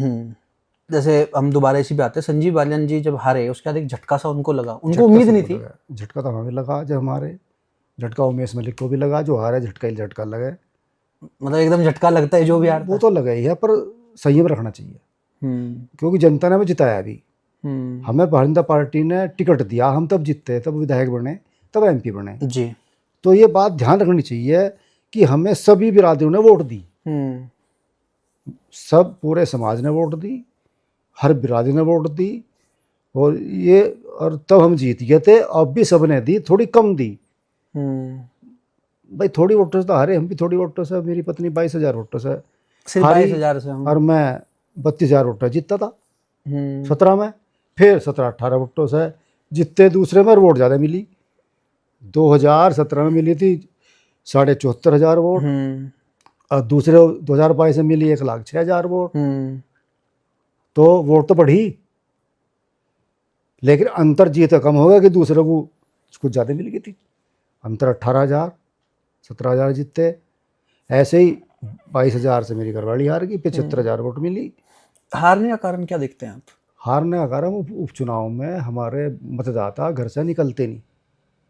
जैसे हम दोबारा इसी पे आते हैं, संजीव बालियान जी जब हारे उसके बाद एक झटका सा उनको लगा, उनको उम्मीद नहीं थी। झटका तो हमें लगा जब हमारे, झटका उमेश मलिक को भी लगा, जो हारे झटका ही झटका लगे। मतलब एकदम झटका लगता है जो भी हारता वो तो लगा ही है, पर संयम रखना चाहिए, क्योंकि जनता ने हमें जिताया अभी। हमें भारतीय जनता पार्टी ने टिकट दिया, हम तब जीतते, तब विधायक बने, तब एमपी बने जी। तो ये बात ध्यान रखनी चाहिए कि हमें सभी बिरादरियों ने वोट दी, सब पूरे समाज ने वोट दी, हर बिरादरी ने वोट दी, और ये और तब हम जीत गए थे। अब भी सब ने दी, थोड़ी कम दी भाई, थोड़ी वोटों से तो हारे हम भी, थोड़ी वोटों से। मेरी पत्नी 22,000 वोटों से सिर्फ हारी, 22,000 से हम। और मैं 32,000 वोटों जीतता था 17 में, फिर 17-18 वोटों से जीतते दूसरे में, और वोट ज़्यादा मिली। 2017 में मिली थी 74,500 वोट, और दूसरे 2022 में मिली 1,06,000 वोट। तो वोट तो बढ़ी, लेकिन अंतर जीत कम हो गया कि दूसरों को कुछ ज़्यादा मिल गई थी। अंतर 18,000 17,000 जीतते। ऐसे ही 22,000 से मेरी घरवाली हार गई, 75,000 वोट मिली। हारने का कारण क्या देखते हैं आप? हारने का कारण उपचुनाव में हमारे मतदाता घर से निकलते नहीं,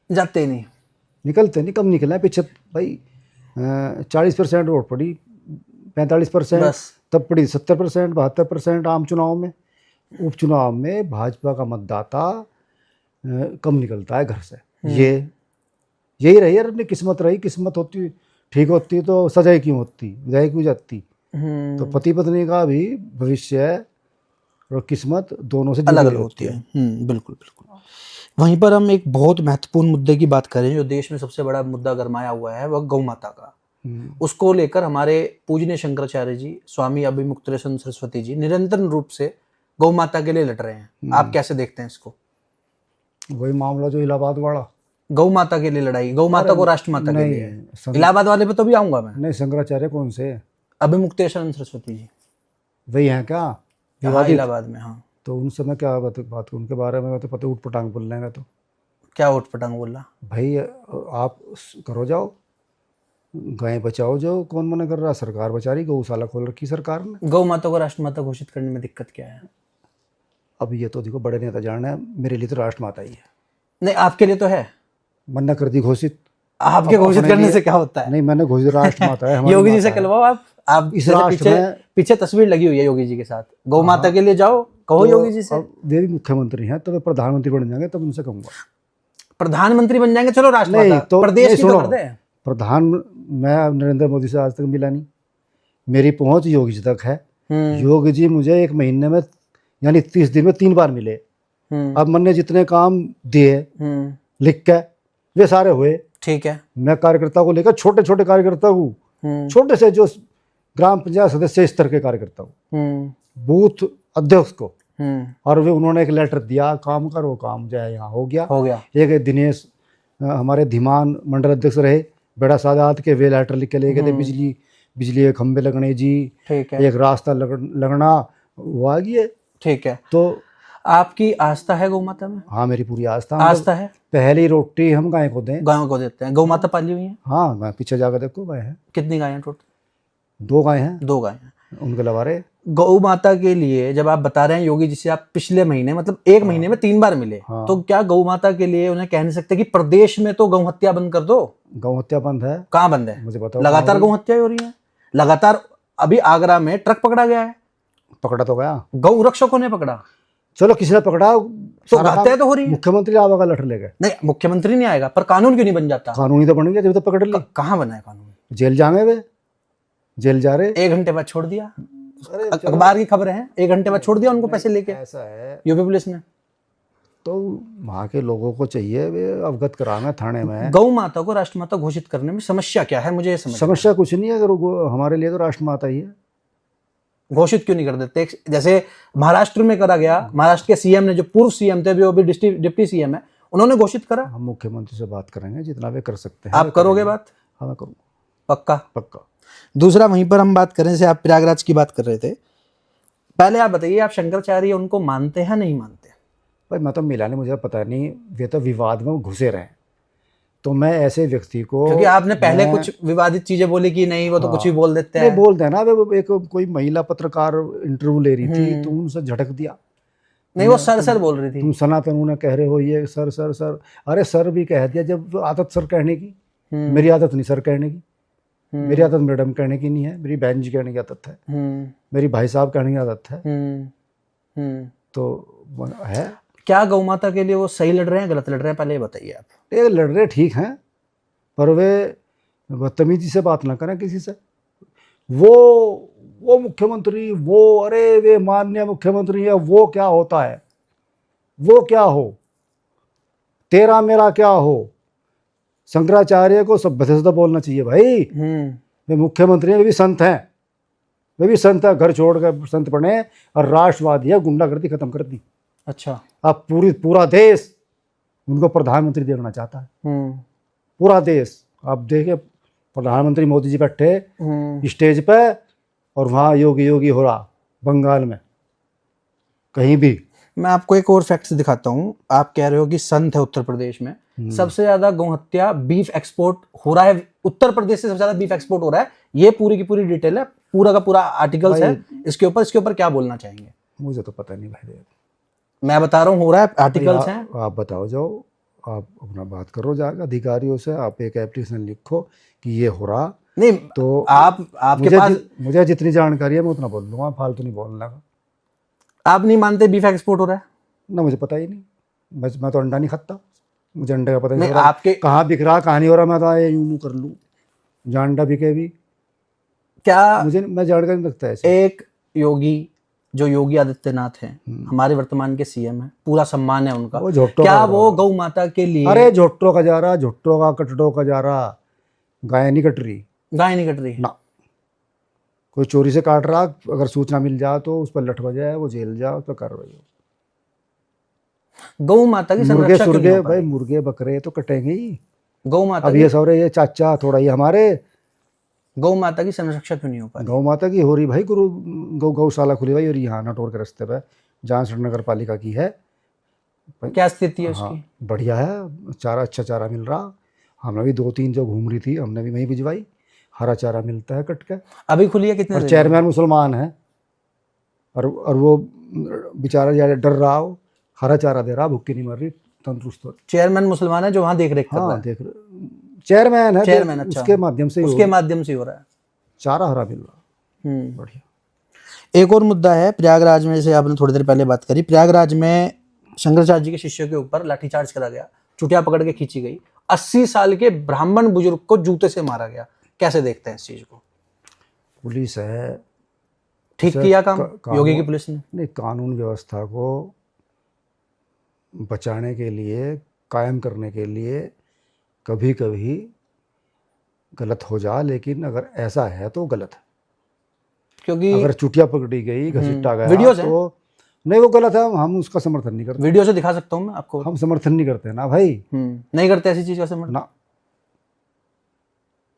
जाते ही नहीं, निकलते नहीं, कम निकले पीछे। भाई 40% वोट पड़ी, 45%, बस। तब पड़ी 70%, 72% आम चुनाव में। उपचुनाव में भाजपा का मतदाता कम निकलता है घर से। यही रही यार अपनी किस्मत रही। किस्मत होती ठीक होती तो सजाई क्यों होती, विदाई क्यों जाती? तो पति पत्नी का भी भविष्य और किस्मत दोनों से जुड़ी अलग अलग होती है। बिल्कुल बिल्कुल। वहीं पर हम एक बहुत महत्वपूर्ण मुद्दे की बात करें, जो देश में सबसे बड़ा मुद्दा गरमाया हुआ है, वह गौ माता का। उसको लेकर हमारे पूजनीय शंकराचार्य जी, स्वामी अभिमुक्तेश्वर सरस्वती जी निरंतर रूप से गौ माता के लिए लड़ रहे हैं। आप कैसे देखते हैं इसको? वही मामला जो इलाहाबाद वाला, गौ माता के लिए लड़ाई, गौ माता को राष्ट्र माता के लिए। इलाहाबाद वाले पे तो भी आऊंगा मैं। नहीं, शंकराचार्य कौन से? अभिमुक्तेश्वर सरस्वती जी, वही हैं क्या? हाँ, इलाहाबाद में। हाँ, तो उनसे मैं क्या बात उनके बारे में तो पता, उठ पटांग बोल रहे हैं। तो क्या उठ पटांग बोल रहा? भाई आप करो, जाओ गाय बचाओ, जो कौन मना कर रहा? सरकार बचा रही, गौशाला खोल रखी सरकार ने। गौ माता को राष्ट्र माता घोषित करने में दिक्कत क्या है? अब ये तो देखो बड़े नेता जान है, मेरे लिए तो राष्ट्र माता ही है। नहीं, आपके लिए तो है, मन्ना कर दी घोषित। आपके घोषित करने से क्या होता है? नहीं, मैंने घोषित राष्ट्र माता है हमारी। योगी जी से कहलवाओ आप इस जैसे राष्ट्र में पीछे तस्वीर लगी हुई है योगी जी के साथ, गौ माता के लिए जाओ, कहो योगी जी से। अब वे भी मुख्यमंत्री हैं तो वे प्रधानमंत्री बन जाएंगे, तब उनसे कहूंगा। प्रधानमंत्री बन जाएंगे, चलो राष्ट्र माता, तो प्रदेश की तो कर दे। प्रधान, मैं नरेंद्र मोदी से आज तक मिला नहीं, मेरी पहुंच योगी जी तक है। योगी जी मुझे 1 महीने में यानी 30 दिन में 3 बार मिले। अब मैंने जितने काम दिए लिख के वे सारे हुए। ठीक है, मैं कार्यकर्ता को लेकर, छोटे छोटे कार्यकर्ता को, छोटे से जो ग्राम पंचायत सदस्य स्तर के कार्यकर्ता को, बूथ अध्यक्ष को, और वे उन्होंने एक लेटर दिया, काम करो, काम जो है यहाँ हो गया। हो गया। एक दिनेश हमारे धीमान मंडल अध्यक्ष रहे, बेड़ा सादात के वे लेटर लिख के ले गए थे, बिजली के खंभे लगने जी, ठीक है, एक रास्ता लगना, वो आ गई है। ठीक है। तो आपकी आस्था है गौ माता में? हाँ, मेरी पूरी आस्था। आस्था है। पहली रोटी हम गाय को दें, गायों को देते हैं। गौ माता पाली हुई है? हाँ, मैं पीछे जाकर देखो, गाय है। कितनी गायें टोटल? 2 गाय हैं, 2 गायें। उनके लवारे। गौ माता के लिए जब आप बता रहे हैं योगी जी से आप पिछले महीने मतलब 1 महीने में 3 बार मिले, हाँ। तो क्या गौ माता के लिए उन्हें कह नहीं सकते कि प्रदेश में तो गौ हत्या बंद कर दो? गौ हत्या बंद है? कहाँ बंद है? मुझे बताओ। लगातार गौ हत्या हो रही है लगातार। अभी आगरा में ट्रक पकड़ा गया है। पकड़ा तो गया, गौ रक्षकों ने पकड़ा। चलो किसी ने पकड़ा तो हत्या तो हो रही है। मुख्यमंत्री आवागा लेटर ले गए। नहीं, मुख्यमंत्री नहीं आएगा, पर कानून क्यों नहीं बन जाता? कानूनी तो बन गया जब तो पकड़ ली। कहाँ बना है कानून? जेल जाएंगे वे, जेल जा रहे। 1 घंटे बाद छोड़ दिया। अरे अखबार की खबरें हैं, 1 घंटे बाद छोड़ दिया उनको पैसे लेके। ऐसा है यूपी पुलिस ने। तो वहाँ के लोगों को चाहिए वे अवगत कराना थाने में। गौ माता को राष्ट्रमाता घोषित करने में समस्या क्या है, मुझे ये समझ। समस्या कुछ नहीं है, अगर हमारे लिए तो राष्ट्रमाता ही है। घोषित क्यों नहीं कर देते? जैसे महाराष्ट्र में करा गया, महाराष्ट्र के सीएम ने, जो पूर्व सीएम थे, वो अभी डिप्टी सीएम है, उन्होंने घोषित करा। हम मुख्यमंत्री से बात करेंगे, जितना वे कर सकते हैं। आप करोगे बात? हाँ, मैं करूँगा, पक्का? पक्का। दूसरा, वहीं पर हम बात करें, जैसे आप प्रयागराज की बात कर रहे थे, पहले आप बताइए, आप शंकराचार्य उनको मानते हैं नहीं मानते? भाई मैं तो मिला नहीं, मुझे पता नहीं, वे तो विवाद में घुसे रहे, तो मैं ऐसे व्यक्ति को, क्योंकि आपने पहले कुछ विवादित चीजें बोली कि नहीं वो तो कुछ भी बोल देते हैं। बोलते हैं ना, वे एक कोई महिला पत्रकार इंटरव्यू ले रही थी, तो उनसे झटक दिया। नहीं, वो सर बोल रही थी। तुम सनातन उन्हें कह रहे हो ये सर सर सर। अरे सर भी कह दिया, जब आदत सर कहने की। मेरी आदत नहीं सर कहने की, मेरी आदत मैडम कहने की नहीं है, मेरी बहन जी कहने की आदत है, मेरी भाई साहब कहने की आदत है। तो है। क्या गौ माता के लिए वो सही लड़ रहे हैं, गलत लड़ रहे हैं, पहले ये बताइए आप। ये लड़ रहे ठीक हैं, पर वे बदतमीजी से बात ना करें किसी से। वो मुख्यमंत्री, वो अरे वे माननीय मुख्यमंत्री है, वो क्या होता है, वो क्या हो, तेरा मेरा क्या हो। शंकराचार्य को सभ्यता से तो बोलना चाहिए भाई। वे मुख्यमंत्री हैं, वे भी संत हैं, वे भी संत है, घर छोड़ कर संत बने और राष्ट्रवादी है, गुंडागर्दी खत्म कर दी। अच्छा। अब पूरा देश उनको प्रधानमंत्री देखना चाहता है, पूरा देश। आप देखिए, प्रधानमंत्री मोदी जी बैठे स्टेज पे और वहाँ योगी हो रहा बंगाल में, कहीं भी। मैं आपको एक और फैक्ट दिखाता हूँ। आप कह रहे हो कि संत है उत्तर प्रदेश में, सबसे ज्यादा गौ हत्या, बीफ एक्सपोर्ट हो रहा है उत्तर प्रदेश से, सबसे ज्यादा बीफ एक्सपोर्ट हो रहा है। ये पूरी की पूरी डिटेल है, पूरा का पूरा आर्टिकल्स है इसके ऊपर क्या बोलना चाहेंगे? मुझे तो पता नहीं भाई, मैं बता रहा हूँ, हो रहा है, आर्टिकल्स हैं। आप बताओ, जाओ आप अपना बात करो जाकर अधिकारियों से, आप एक एप्लीकेशन लिखो कि ये हो रहा। नहीं तो आपके पास मुझे जितनी जानकारी है मैं उतना बोल दूंगा, फालतू नहीं बोलना। आप नहीं मानते बीफ एक्सपोर्ट हो रहा है? ना, मुझे पता ही नहीं, मैं तो अंडा नहीं खाता, मुझे अंडे का पता नहीं। हो रहा आपके कहाँ बिक रहा, कहाँ नहीं हो रहा, मैं तो यूं कर लूँ जहाँ अंडा बिके भी क्या? मैं जानकारी नहीं रखता ऐसे। एक योगी, जो योगी आदित्यनाथ हैं, हमारे वर्तमान के सीएम हैं, पूरा सम्मान है उनका, क्या वो गौ माता के लिए? अरे झोट्टो का जा रहा, झोट्टो का कटड़ो का जा रहा, गाय नहीं कट रही, गाय नहीं कट रही ना। कोई चोरी से काट रहा, अगर सूचना मिल जाए तो उस पर लठवा जाए, वो जेल जाए, उस पर कार्रवाई हो। गौ माता की मुर्गे संरक्षण सुर्गे भाई, मुर्गे बकरे तो कटेंगे ही। गौ माता अब ये सौरे, ये चाचा थोड़ा, ये हमारे गौ माता की संरक्षण क्यों नहीं हो पाई? गौ माता की हो रही भाई, गौशाला खुली भाई, और यहाँ नटोर के रास्ते पे, जहाँ से नगर पालिका की है। क्या स्थिति है उसकी? हाँ, बढ़िया है, चारा अच्छा चारा मिल रहा। हमने भी 2-3 जो घूम रही थी, हमने भी वहीं भिजवाई, हरा चारा मिलता है कट के। अभी खुली है कितने? और चेयरमैन मुसलमान है, और वो बेचारा डर रहा हो, हरा चारा दे रहा, भूखी नहीं मर रही, तंदुरुस्त हो। चेयरमैन मुसलमान है जो वहाँ देख रेख कर रहा है? देख चेयरमैन है, चेयरमैन, अच्छा, उसके माध्यम से ही हो रहा है, चारा हरा मिल रहा। बढ़िया। एक और मुद्दा है प्रयागराज में, जैसे आपने थोड़ी देर पहले बात करी, प्रयागराज में शंकराचार्य जी के शिष्यों के ऊपर लाठीचार्ज करा गया, चुटिया पकड़ के खींची गई, 80 साल के ब्राह्मण बुजुर्ग को जूते से मारा गया। कैसे देखते हैं इस चीज को? पुलिस है, ठीक किया काम योगी की पुलिस ने? नहीं, कानून व्यवस्था को बचाने के लिए, कायम करने के लिए कभी कभी गलत हो जा, लेकिन अगर ऐसा है तो गलत है। क्योंकि अगर चुटिया पकड़ी गई, घसीटा गया, वीडियोस तो नहीं वो गलत है, हम उसका समर्थन नहीं करते। वीडियो से दिखा सकता हूँ मैं आपको। हम समर्थन नहीं करते ना भाई, नहीं करते ऐसी चीज का समर्थन। ना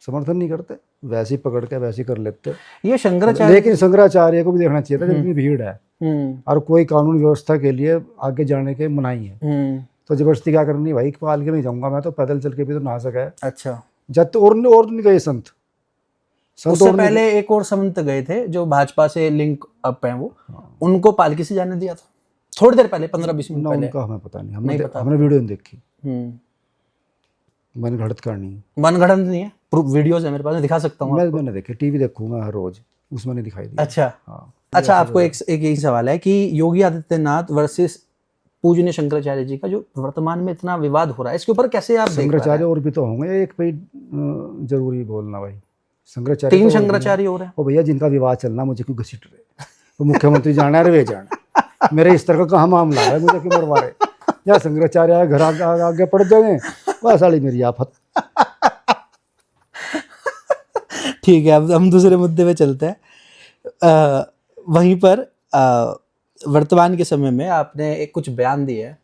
समर्थन नहीं करते, वैसे ही पकड़ के वैसे ही कर लेते। ये शंकराचार्य, लेकिन शंकराचार्य को भी देखना चाहिए था जब इतनी भीड़ है और कोई कानून व्यवस्था के लिए आगे जाने के मनाही है, तो जबरदस्ती क्या करनी भाई, पाल के नहीं जाऊंगा मैं तो, पैदल चल के भी तो नहा सका है। अच्छा, जब तो और नहीं गए संत उससे और नहीं पहले एक और संत गए थे जो भाजपा से लिंक अप है, वो उनको पालकी से जाने दिया था थोड़ी देर पहले, 15-20 मिनट ना, पहले। उनका हमें पता नहीं, नहीं पता। हमने वीडियो नहीं देखी, हम्म, मनगढ़ंत करनी, मनगढ़ंत नहीं है, वीडियोस है मेरे पास, मैं दिखा सकता हूँ आपको। मैंने देखी, टीवी देखूंगा हर रोज, उसमें नहीं दिखाई दी। अच्छा, हाँ। अच्छा, आपको एक यही सवाल है कि योगी आदित्यनाथ वर्सेस पूजनीय शंकराचार्य जी का जो वर्तमान में इतना विवाद हो रहा है, इसके ऊपर कैसे आप देख रहे शंकराचार्य हैं? और भी तो होंगे, एक भाई जरूरी बोलना भाई, शंकराचार्य 3 तो और भी शंकराचार्य हो रहे हैं। हैं। ओ भैया जिनका विवाद चलना, मुझे क्यों घसीट रहे, तो मुख्यमंत्री जाना है वे जाना, मेरे इस तरह का कहाँ मामला है, मुझे क्यों मरवा रहे, या शंकराचार्य घर आगे पड़ जाए, बस साली मेरी आफत। ठीक है, अब हम दूसरे मुद्दे पे चलते हैं। वहीं पर वर्तमान के समय में आपने एक कुछ बयान दिए है,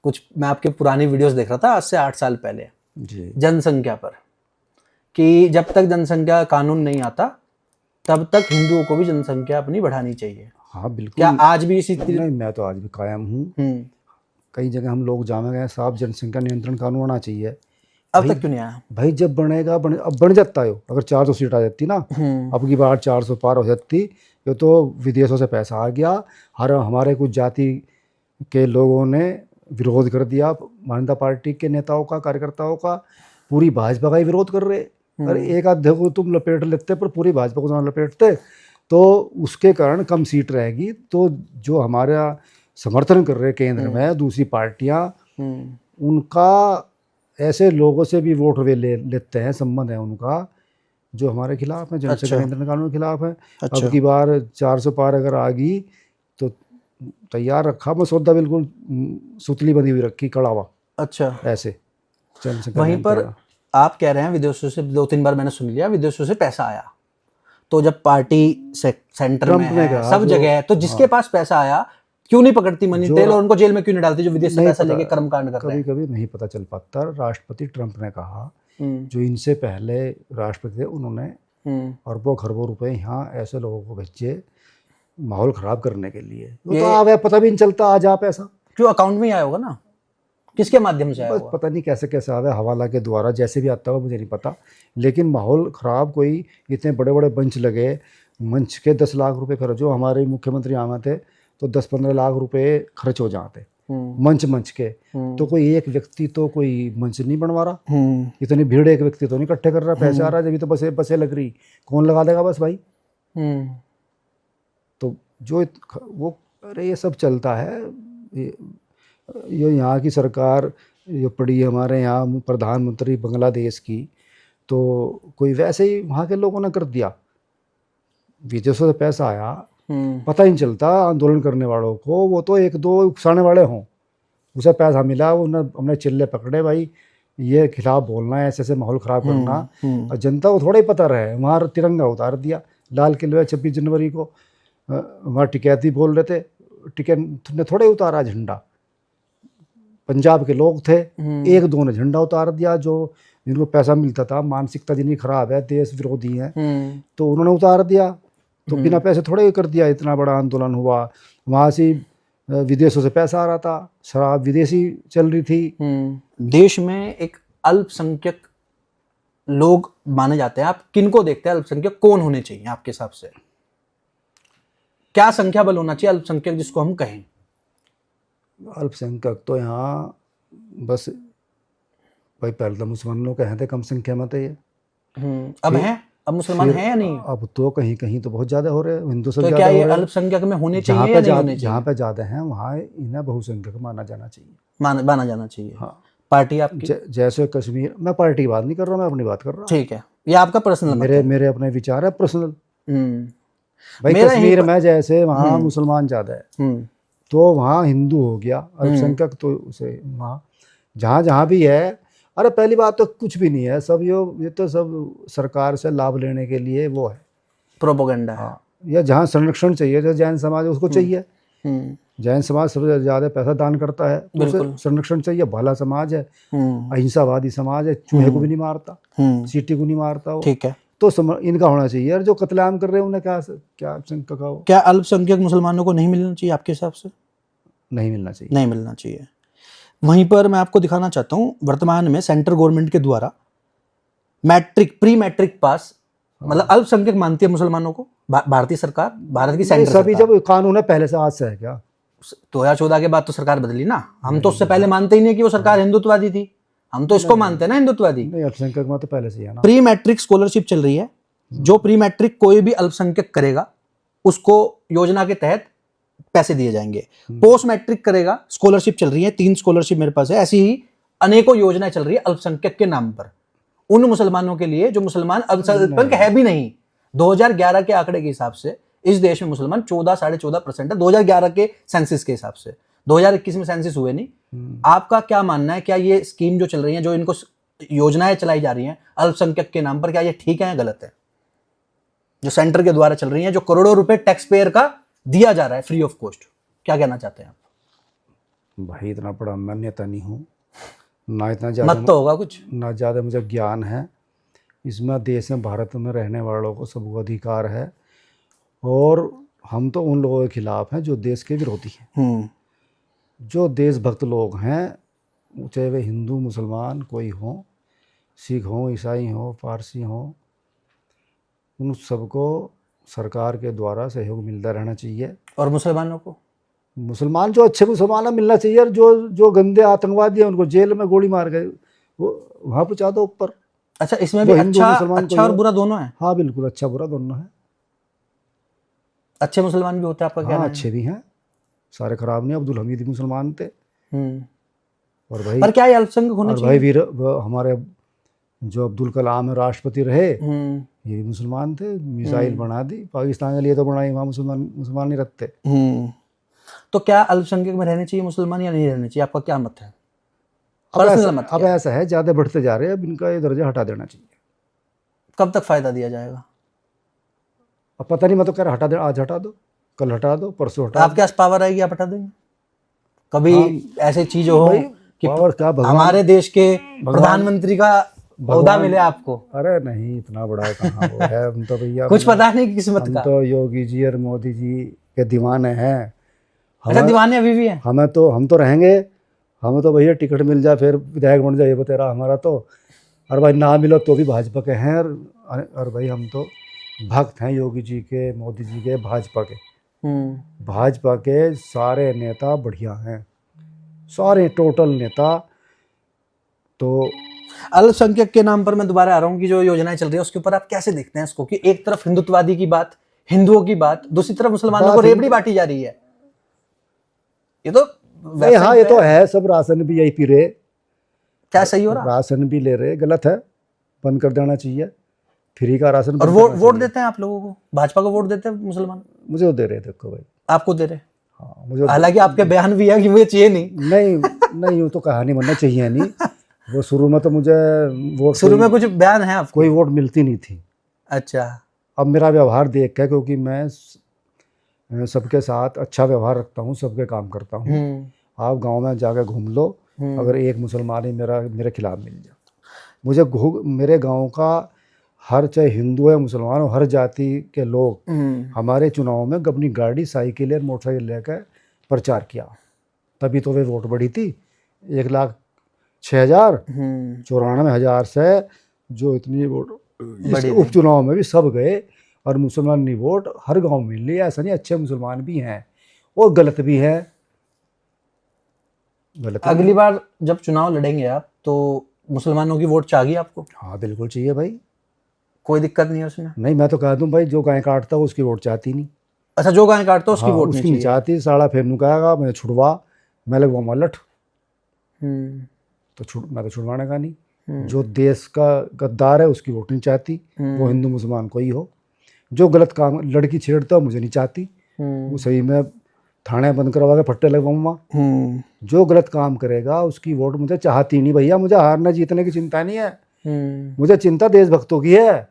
कुछ मैं आपके पुरानी वीडियोस देख रहा था आज से 8 साल पहले, जी जनसंख्या पर, कि जब तक जनसंख्या कानून नहीं आता तब तक हिंदुओं को भी जनसंख्या अपनी बढ़ानी चाहिए। हाँ बिल्कुल। क्या आज भी इसी नहीं, मैं तो आज भी कायम हूँ। कई जगह हम लोग जामे गए, साफ जनसंख्या नियंत्रण कानून आना चाहिए। अब तक क्यों नहीं आया? भाई जब बनेगा अब बन जाता है, अगर 400 सीट आ जाती ना, अब की बार 400 पार हो जाती, ये तो विदेशों से पैसा आ गया, हमारे कुछ जाति के लोगों ने विरोध कर दिया, मानता पार्टी के नेताओं का, कार्यकर्ताओं का, पूरी भाजपा का ही विरोध कर रहे। अरे एक आधे को तुम लपेट लेते, पर पूरी भाजपा को लपेटते तो उसके कारण कम सीट रहेगी। तो जो हमारा समर्थन कर रहे केंद्र में दूसरी पार्टियां, उनका ऐसे लोगों से भी वोट वे लेते हैं, संबंध है उनका जो हमारे खिलाफ है, जनसंख्या नियंत्रण कानून के खिलाफ है। अच्छा। अब की बार 400 पार अगर आ गई तो तैयार रखा मैं सौदा, बिल्कुल सुतली बंधी हुई रखी, कड़ा हुआ। अच्छा, ऐसे जनसंख्या वहीं पर नियंत्रण। आप कह रहे हैं विदेशों से, 2-3 बार मैंने सुन लिया, विदेशों से पैसा आया, तो जब पार्टी सेंटर में ट्रम्प ने है, कहा सब जो- जगह है, तो जिसके पास पैसा आया क्यों नहीं पकड़ती मनी टेल और उनको जेल में क्यों नहीं डालती, जो विदेश से नहीं पैसा पता, लेके कर्मकांड कर रहे कभी हैं? कभी नहीं पता चल पाता। राष्ट्रपति ट्रंप ने कहा, जो इनसे पहले राष्ट्रपति थे उन्होंने अरबों खरबों रुपए यहाँ ऐसे लोगों को भेजे माहौल खराब करने के लिए। वो तो आवे, पता भी नहीं चलता आ जा पैसा, क्यों अकाउंट में ही आया होगा ना, किसके माध्यम से आया बस होगा? पता नहीं कैसे कैसे आवे, हवाला के द्वारा जैसे भी आता होगा मुझे नहीं पता। लेकिन माहौल खराब, कोई इतने बड़े बड़े मंच लगे, मंच के 10 लाख रुपए खर्च हो, हमारे मुख्यमंत्री आए थे तो 10-15 लाख रुपए खर्च हो जाते मंच के। तो कोई एक व्यक्ति तो कोई मंच नहीं बनवा रहा, इतनी भीड़ एक व्यक्ति तो नहीं इकट्ठे कर रहा, पैसे आ रहा है जब तो बसें लग रही, कौन लगा देगा बस भाई। तो जो वो, अरे ये सब चलता है, ये यहाँ की सरकार ये पड़ी हमारे यहाँ प्रधानमंत्री बांग्लादेश की, तो कोई वैसे ही वहाँ के लोगों ने कर दिया, विदेशों से पैसा आया, पता ही नहीं चलता आंदोलन करने वालों को। वो तो 1-2 उकसाने वाले हों, उसे पैसा मिला, हमने चिल्ले पकड़े भाई, ये खिलाफ बोलना है, ऐसे ऐसे माहौल ख़राब करना, और जनता को थोड़ा ही पता रहे। वहाँ तिरंगा उतार दिया लाल किले 26 जनवरी को, वहाँ टिकैती बोल रहे थे, टिकैत ने थोड़े उतारा झंडा, पंजाब के लोग थे, 1-2 ने झंडा उतार दिया, जो जिनको पैसा मिलता था, मानसिकता जिनकी खराब है, देश विरोधी है, तो उन्होंने उतार दिया। तो बिना पैसे थोड़े ही कर दिया, इतना बड़ा आंदोलन हुआ। वहाँ से विदेशों से पैसा आ रहा था, शराब विदेशी चल रही थी। देश में एक अल्पसंख्यक लोग माने जाते हैं, आप किनको देखते हैं अल्पसंख्यक कौन होने चाहिए आपके हिसाब से? क्या संख्या बल होना चाहिए अल्पसंख्यक जिसको हम कहें? अल्पसंख्यक तो यहाँ बस भाई पहले तो मुसलमानों के हैं थे कम संख्या में, तो ये अब हैं, अब मुसलमान हैं या नहीं? अब तो कहीं कहीं तो बहुत ज्यादा हो रहे हैं, हिंदू से तो ज्यादा क्या हो ये रहे हैं। अल्पसंख्यक में होने जहाँ चाहिए या पे नहीं होने जहाँ चाहिए? पे ज्यादा हैं वहाँ इन्हें बहुसंख्यक माना जाना चाहिए, माना जाना चाहिए। हाँ। पार्टी आपकी? जैसे कश्मीर, मैं पार्टी की बात नहीं कर रहा, मैं अपनी बात कर रहा हूँ। ठीक है, ये आपका पर्सनल मेरे अपने विचार है पर्सनल। भाई मेरा कश्मीर में जैसे वहाँ मुसलमान ज्यादा है, तो वहाँ हिंदू हो गया अल्पसंख्यक, तो उसे वहाँ जहाँ भी है। अरे पहली बात तो कुछ भी नहीं है, सब ये तो सब सरकार से लाभ लेने के लिए वो है, प्रोपेगेंडा है। हाँ। या जहाँ संरक्षण चाहिए, जो जैन समाज है उसको चाहिए, जैन समाज सबसे ज़्यादा पैसा दान करता है, तो उसे बिल्कुल। संरक्षण चाहिए। भला समाज है, अहिंसावादी समाज है, चूहे को भी नहीं मारता, चींटी को नहीं मारता वो। ठीक है। तो इनका होना चाहिए। और जो कत्लेआम कर रहे हैं उन्हें क्या शंका का हो? क्या अल्पसंख्यक मुसलमानों को नहीं मिलना चाहिए आपके हिसाब से? नहीं मिलना चाहिए। नहीं मिलना चाहिए। वहीं पर मैं आपको दिखाना चाहता हूँ, वर्तमान में सेंट्रल गवर्नमेंट के द्वारा मैट्रिक, प्री मैट्रिक पास, मतलब अल्पसंख्यक मानती है मुसलमानों को भारतीय सरकार, भारत की सेंटर सभी सरकार। जब कानून है पहले से, आज से है क्या? 2014 के बाद तो सरकार बदली ना। हम तो उससे पहले मानते ही नहीं कि वो सरकार हिंदुत्ववादी थी। हम तो इसको मानते हैं ना हिंदुत्ववादी। नहीं, अल्पसंख्यक में तो पहले से ही है ना। प्री मैट्रिक स्कॉलरशिप चल रही है। जो प्री मैट्रिक कोई भी अल्पसंख्यक करेगा उसको योजना के तहत पैसे दिए जाएंगे। पोस्ट मैट्रिक करेगा, स्कॉलरशिप चल रही है, 3 स्कॉलरशिप मेरे पास है। ऐसी ही अनेकों योजनाएं चल रही है अल्पसंख्यक के नाम पर, उन मुसलमानों के लिए जो मुसलमान अल्पसंख्यक है भी नहीं। 2011 के आंकड़े के हिसाब से इस देश में मुसलमान 14-14.5% है, 2011 के सेंसिस के हिसाब से। 2021 में सेंसिस हुए नहीं। आपका क्या मानना है, क्या ये स्कीम जो चल रही है, जो इनको योजनाएं चलाई जा रही हैं अल्पसंख्यक के नाम पर, क्या ये ठीक है या गलत है? जो सेंटर के द्वारा चल रही हैं, जो करोड़ों रुपए टैक्स पेयर का दिया जा रहा है फ्री ऑफ कॉस्ट, क्या कहना चाहते हैं आप? भाई इतना बड़ा मैं नेता नहीं हूँ, ना इतना मत ज़्यादा तो होगा कुछ। ना ज़्यादा मुझे ज्ञान है इसमें। देश में, भारत में रहने वालों को सबको अधिकार है, और हम तो उन लोगों के खिलाफ हैं जो देश के विरोधी हैं। जो देशभक्त लोग हैं, चाहे वे हिंदू मुसलमान कोई हो, सिख हो, ईसाई हो, पारसी हो, उन सबको सरकार के द्वारा सहयोग मिलता रहना चाहिए। और मुसलमानों को? मुसलमान जो अच्छे मुसलमान हैं मिलना चाहिए, और जो गंदे आतंकवादी हैं उनको जेल में गोली मार गए वो वहाँ पहुँचा दो ऊपर। अच्छा, इसमें भी अच्छा और बुरा दोनों है? हाँ बिल्कुल, अच्छा बुरा दोनों है। अच्छे मुसलमान भी होते हैं आपका कहना हाँ है? अच्छे भी हैं, सारे खराब नहीं। अब्दुल हमीद मुसलमान थे। और भाई, पर क्या ये अल्पसंख्यक होने और चाहिए? भाई हमारे जो अब्दुल कलाम राष्ट्रपति रहे, ये भी मुसलमान थे। मिसाइल बना दी पाकिस्तान के लिए तो बनाई, वहाँ मुसलमान नहीं रखते। तो क्या अल्पसंख्यक में रहने चाहिए मुसलमान या नहीं रहने चाहिए? आपका क्या मत है? अब ऐसा है, ज़्यादा बढ़ते जा रहे हैं, अब इनका ये दर्जा हटा देना चाहिए। कब तक फायदा दिया जाएगा? अब पता नहीं, मैं तो कह रहा हटा दे, आज हटा दो, कल हटा दो, परसों हटा दो। आपके पास पावर आएगी, आप हटा देंगे? कभी ऐसी चीज हो कि पावर क्या, भगवान हमारे देश के प्रधानमंत्री का ओहदा मिले आपको? अरे नहीं, इतना बड़ा कहाँ वो है। हम तो भैया कुछ पता नहीं किस्मत हम का। तो योगी जी और मोदी जी के दीवाने हैं। अच्छा, दीवाने अभी भी हैं? हम तो रहेंगे। हमें तो भैया टिकट मिल जाए फिर विधायक बन जाए, ये बतेरा हमारा तो। और भाई ना मिलो तो भी भाजपा के हैं। और भाई हम तो भक्त हैं योगी जी के, मोदी जी के, भाजपा के। भाजपा के सारे नेता बढ़िया हैं, सारे टोटल नेता। तो अल्पसंख्यक के नाम पर मैं दोबारा आ रहा हूँ कि जो योजनाएं चल रही है उसके ऊपर आप कैसे देखते हैं इसको, कि एक तरफ हिंदुत्ववादी की बात, हिंदुओं की बात, दूसरी तरफ मुसलमानों को रेबड़ी बांटी जा रही है? ये तो हाँ, ये तो है। सब राशन भी यही पी रहे। क्या सही हो रहा? राशन भी ले रहे, गलत है, बंद कर देना चाहिए फ्री का राशन। और वोट देते हैं आप लोगों को, भाजपा को वोट देते हैं मुसलमान? मुझे वो दे रहे, देखो भाई। आपको दे रहे? हाँ मुझे। हालांकि आपके बयान भी है कि मुझे चाहिए नहीं। नहीं वो तो कहानी बनना चाहिए नहीं। वो शुरू में तो मुझे वोट, शुरू में कुछ बयान है आपको? कोई वोट मिलती नहीं थी। अच्छा। अब मेरा व्यवहार देख के, क्योंकि मैं सबके साथ अच्छा व्यवहार रखता हूँ, सबके काम करता हूँ। आप गांव में जाकर घूम लो, अगर एक मुसलमान ही मेरे खिलाफ मिल जाए, मुझे मेरे गांव का हर, चाहे हिंदू है मुसलमान हो, हर जाति के लोग हमारे चुनाव में अपनी गाड़ी, साइकिल और मोटरसाइकिल लेकर प्रचार किया। तभी तो वे वोट बढ़ी थी। 1,06,000 94,000 से जो इतनी वोट उपचुनाव में भी सब गए, और मुसलमान वोट हर गांव में मिली। ऐसा नहीं, अच्छे मुसलमान भी हैं और गलत भी है। अगली बार जब चुनाव लड़ेंगे आप, तो मुसलमानों की वोट चाहिए आपको? हाँ बिल्कुल चाहिए भाई, कोई दिक्कत नहीं है उसमें? नहीं, मैं तो कह दूं भाई, जो गाय काटता है उसकी वोट चाहती नहीं। अच्छा, जो गाय काटता है उसकी वोट उसकी नहीं चाहती। साड़ा फिर नु कहेगा मैं छुड़वा, मैं लगवा मलट, तो मैं तो छुड़वाने का नहीं। जो देश का गद्दार है उसकी वोट नहीं चाहती, वो हिंदू मुसलमान कोई हो। जो गलत काम, लड़की छेड़ता है, मुझे नहीं चाहती, वो सही में थाने बंद करवा के फट्टे लगवाऊंगा। जो गलत काम करेगा उसकी वोट मुझे चाहती नहीं भैया। मुझे हारने जीतने की चिंता नहीं है, मुझे चिंता देशभक्तों की है।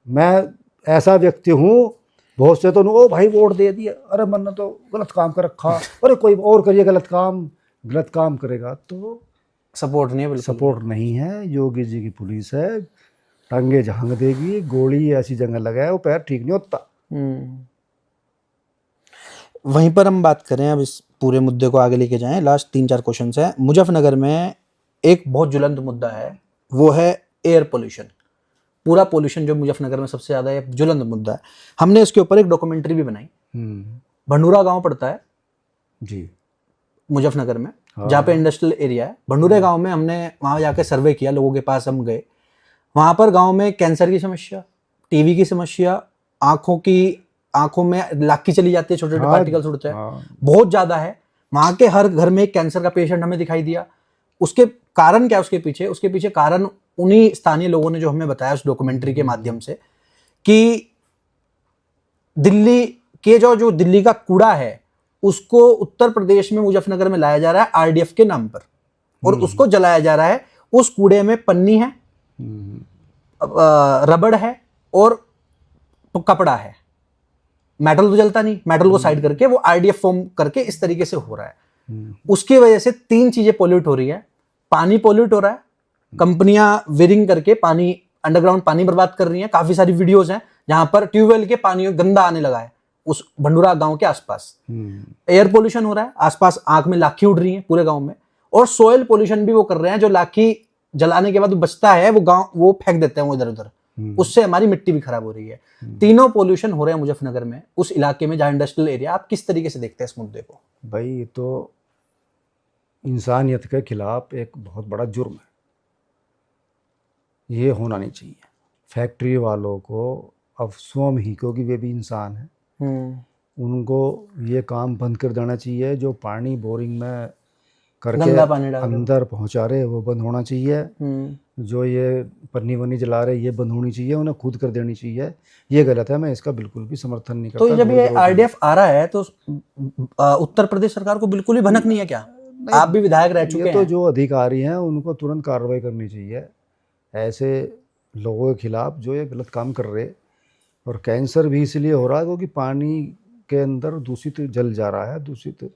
मैं ऐसा व्यक्ति हूँ बहुत से तो ओ भाई वोट दे दिया, अरे मैंने तो गलत काम कर रखा, अरे कोई और करिए गलत काम करेगा तो सपोर्ट नहीं है बिल्कुल। सपोर्ट नहीं है। योगी जी की पुलिस है, टांगे झांग देगी, गोली ऐसी जगह लगाए वो पैर ठीक नहीं होता। वहीं पर हम बात करें, अब इस पूरे मुद्दे को आगे लेके जाएं, लास्ट 3-4 क्वेश्चन है। मुजफ्फरनगर में एक बहुत ज्वलंत मुद्दा है, वो है एयर पोल्यूशन। पूरा पोल्यूशन जो मुजफ्फरनगर में सबसे ज़्यादा है, ज्वलंत मुद्दा है। हमने इसके ऊपर एक डॉक्यूमेंट्री भी बनाई। भंडूरा गांव पड़ता है जी मुजफ्फरनगर में, जहाँ पे इंडस्ट्रियल एरिया है। भंडूरे गांव में हमने वहाँ जाके सर्वे किया, लोगों के पास हम गए। वहाँ पर गांव में कैंसर की समस्या, टीवी की समस्या, आंखों में लाखी चली जाती है, छोटे छोटे पार्टिकल्स उड़ते हैं, बहुत ज़्यादा है। वहाँ के हर घर में एक कैंसर का पेशेंट हमें दिखाई दिया। उसके कारण क्या, उसके पीछे कारण उन्हीं स्थानीय लोगों ने जो हमें बताया उस डॉक्यूमेंट्री के माध्यम से, कि दिल्ली के जो दिल्ली का कूड़ा है उसको उत्तर प्रदेश में मुजफ्फरनगर में लाया जा रहा है आरडीएफ के नाम पर, और उसको जलाया जा रहा है। उस कूड़े में पन्नी है, रबड़ है और कपड़ा है। मेटल तो जलता नहीं, मेटल को साइड करके वो आरडीएफ फॉर्म करके इस तरीके से हो रहा है। उसकी वजह से 3 चीजें पोल्यूट हो रही है। पानी पोल्यूट हो रहा है, कंपनियां वेरिंग करके पानी, अंडरग्राउंड पानी बर्बाद कर रही हैं। काफी सारी वीडियोस हैं जहां पर ट्यूबवेल के पानी गंदा आने लगा है उस भंडूरा गांव के आसपास। एयर पोल्यूशन हो रहा है, आसपास आंख में लाखी उड़ रही है पूरे गांव में। और सोयल पोल्यूशन भी वो कर रहे हैं, जो लाखी जलाने के बाद बचता है वो फेंक देते हैं वो इधर उधर, उससे हमारी मिट्टी भी खराब हो रही है। तीनों पोल्यूशन हो रहे हैं मुजफ्फरनगर में, उस इलाके में जहां इंडस्ट्रियल एरिया। आप किस तरीके से देखते हैं इस मुद्दे को? भाई ये तो इंसानियत के खिलाफ एक बहुत बड़ा जुर्म है, ये होना नहीं चाहिए। फैक्ट्री वालों को अफसोस ही, क्योंकि वे भी इंसान हैं, उनको ये काम बंद कर देना चाहिए। जो पानी बोरिंग में करके अंदर पहुंचा रहे वो बंद होना चाहिए। जो ये पन्नी वन्नी जला रहे ये बंद होनी चाहिए, उन्हें खुद कर देनी चाहिए। ये गलत है, मैं इसका बिल्कुल भी समर्थन नहीं करता। तो जब ये आरडीएफ आ रहा है तो उत्तर प्रदेश सरकार को बिल्कुल ही भनक नहीं है क्या? आप भी विधायक रह चुके हैं। तो जो अधिकारी हैं उनको तुरंत कार्रवाई करनी चाहिए ऐसे लोगों के खिलाफ जो ये गलत काम कर रहे। और कैंसर भी इसलिए हो रहा है क्योंकि पानी के अंदर दूषित जल जा रहा है, दूषित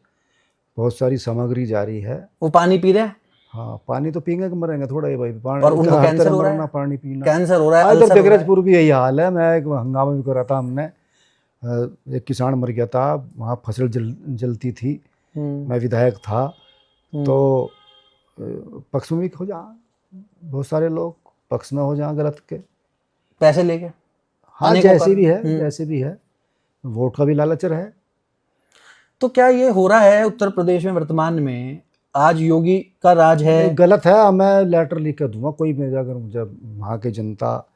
बहुत सारी सामग्री जारी है। वो पानी पी रहे हैं। हाँ, पानी तो पीएंगे कि मरेंगे थोड़ा ही भाई, पानी और उनको कैंसर हो रहा है, पानी पीना, कैंसर हो रहा है। इधर बेगरजपुर भी यही हाल है। मैं एक हंगामा भी कर रहा था, हमने एक किसान मर गया था, वहाँ फसल जलती थी, मैं विधायक था, तो पक्ष में भी हो जा, बहुत सारे लोग पक्ष में हो जाए गलत के, पैसे लेके। हाँ, जैसे भी है, वोट का भी लालच है। तो क्या ये हो रहा है उत्तर प्रदेश में वर्तमान में? आज योगी का राज है, गलत है। मैं लेटर लिख कर दूंगा, कोई मेरे, अगर मुझे वहाँ की जनता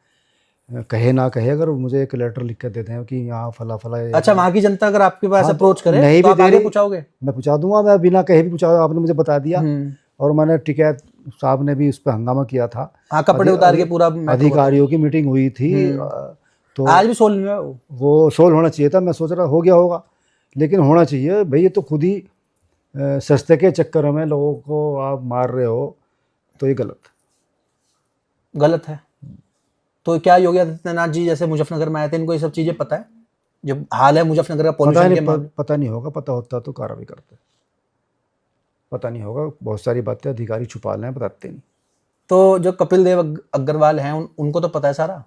कहे ना कहे, अगर मुझे एक लेटर लिख कर देते हैं कि यहाँ फला फला। अच्छा, वहाँ की जनता अगर आपके पास अप्रोच करे नहीं तो भी आप दे आगे रही, पूछाओगे? मैं पूछा दूंगा, मैं बिना कहे भी पूछा, आपने मुझे बता दिया। और मैंने टिकैत साहब ने भी उस पर हंगामा किया था। हाँ, कपड़े उतार के पूरा अधिकारियों की मीटिंग हुई थी। तो आज भी सोल्व नहीं हुआ वो सोल्व होना चाहिए था। मैं सोच रहा हो गया होगा, लेकिन होना चाहिए भाई। ये तो खुद ही सस्ते के चक्कर में लोगों को आप मार रहे हो, तो ये गलत है। तो क्या योगी आदित्यनाथ जी जैसे मुजफ्फरनगर में आए थे, इनको ये सब चीजें पता है जो हाल है मुजफ्फरनगर का पॉल्यूशन के मामले? पता नहीं होगा, पता होता तो कार्रवाई करते। पता नहीं होगा, बहुत सारी बातें अधिकारी छुपा लें, बताते नहीं। तो जो कपिल देव अग्रवाल हैं उनको तो पता है सारा?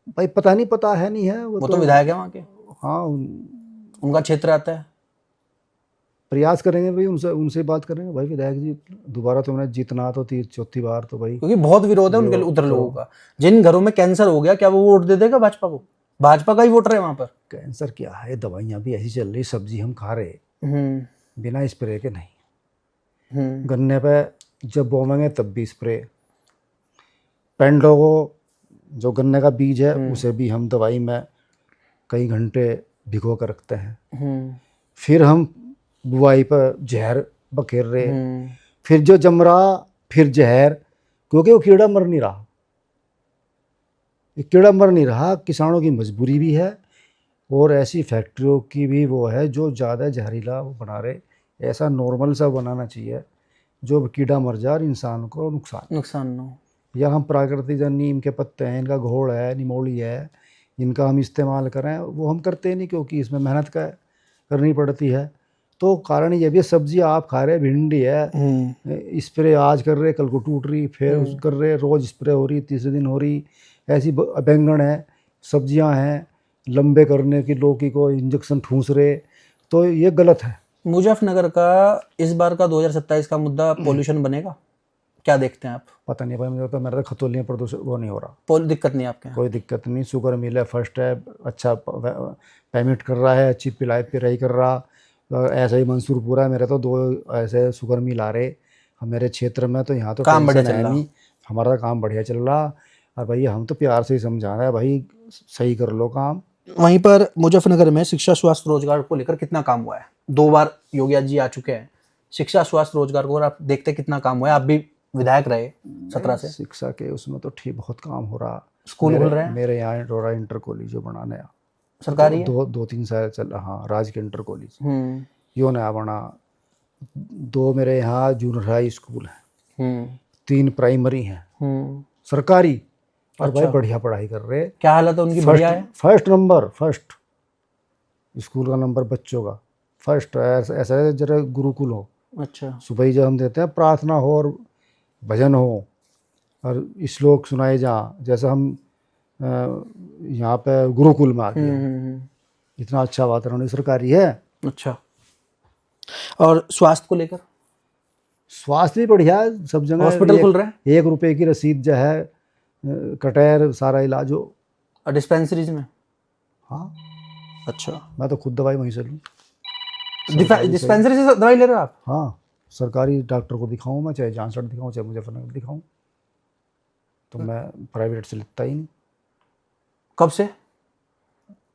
भाई पता नहीं, पता है नहीं है, वो तो विधायक है वहाँ के। हाँ, उनका क्षेत्र आता है। प्रयास करेंगे भाई, उनसे बात करेंगे भाई, विधायक जी दोबारा तो उन्हें जीतना तो चौथी बार तो भाई, क्योंकि बहुत विरोध है उनके उधर लोगों का। जिन घरों में कैंसर हो गया, क्या वो वोट दे देगा भाजपा को? भाजपा का ही वोटर है वहां पर। कैंसर क्या है, दवाइयाँ भी ऐसी चल रही, सब्जी हम खा रहे बिना स्प्रे के नहीं। गन्ने पे जब बोवेंगे तब भी स्प्रे। पेंडोगो जो गन्ने का बीज है उसे भी हम दवाई में कई घंटे भिगो कर रखते हैं। फिर हम बुआई पर जहर बखेर रहे, फिर जो जम रहा फिर जहर, क्योंकि वो कीड़ा मर नहीं रहा। किसानों की मजबूरी भी है और ऐसी फैक्ट्रियों की भी वो है जो ज़्यादा जहरीला वो बना रहे। ऐसा नॉर्मल सा बनाना चाहिए जो कीड़ा मर जाए और इंसान को नुकसान न हो। या हम प्राकृतिक जो नीम के पत्ते हैं, इनका घोल है, निमोली है, इनका हम इस्तेमाल करें, वो हम करते नहीं क्योंकि इसमें मेहनत करनी पड़ती है। तो कारण ये भी है, सब्जी आप खा रहे, भिंडी है, स्प्रे आज कर रहे, कल को टूट रही, फिर कर रहे, रोज़ स्प्रे हो रही, तीसरे दिन हो रही। ऐसी बैंगन है, सब्जियां हैं, लंबे करने की लौकी को इंजेक्शन ठूंस रहे, तो ये गलत है। मुजफ्फरनगर का इस बार का 2027 का मुद्दा पोल्यूशन बनेगा, क्या देखते हैं आप? पता नहीं भाई, मुझे तो मेरा तो खतौलियाँ प्रदूषण वो नहीं हो रहा, दिक्कत नहीं आपके यहाँ? कोई दिक्कत नहीं। शुगर मिल है, फर्स्ट है, अच्छा पेमेंट कर रहा है, अच्छी पिराई कर रहा। ऐसा ही मंसूरपुरा है, मेरे तो 2 ऐसे शुगर मिल आ रहे मेरे क्षेत्र में, तो यहाँ तो काम बढ़िया टेंशन चल है रहा। नहीं, हमारा काम बढ़िया चल रहा। और भाई हम तो प्यार से ही समझा रहे हैं, भाई सही कर लो काम। वहीं पर मुजफ्फरनगर में शिक्षा, स्वास्थ्य, रोजगार को लेकर कितना काम हुआ है? 2 बार योगी आदित्य जी आ चुके हैं। शिक्षा, स्वास्थ्य, रोजगार को अगर आप देखते कितना काम हुआ है, आप भी विधायक रहे 17 से। शिक्षा के उसमें तो ठीक बहुत काम हो रहा। स्कूल खुल रहे हैं मेरे यहाँ रोड़ा इंटर कॉलेज जो बना नया, सरकारी है? 2-3 साल चल रहा। हाँ, राजकीय इंटर कॉलेज यो नया बना। 2 मेरे यहाँ जूनियर हाई स्कूल है, 3 प्राइमरी हैं सरकारी। और भाई बढ़िया पढ़ाई कर रहे। क्या हालत है उनकी? बढ़िया है। फर्स्ट स्कूल का नंबर बच्चों का फर्स्ट। ऐसा है जरा गुरुकुल हो। अच्छा। सुबह ही जब हम देते हैं, प्रार्थना हो और भजन हो और श्लोक सुनाए जा, जैसे हम यहाँ पे गुरुकुल में आ गए। इतना अच्छा वातावरण सरकारी है। अच्छा। और स्वास्थ्य को लेकर? स्वास्थ्य भी बढ़िया है, सब जगह हॉस्पिटल खुल रहे हैं? 1 रुपए की रसीद जो है, कटैर सारा इलाज हो। और डिस्पेंसरीज में? हाँ। अच्छा। मैं तो खुद दवाई वहीं से लूँ। डिस्पेंसरी से दवाई ले रहे हो आप? हाँ, सरकारी डॉक्टर को दिखाऊं मैं, चाहे जांसड़ दिखाऊं, चाहे मुजफ्फरनगर दिखाऊं, तो मैं प्राइवेट से लेता ही नहीं। कब से?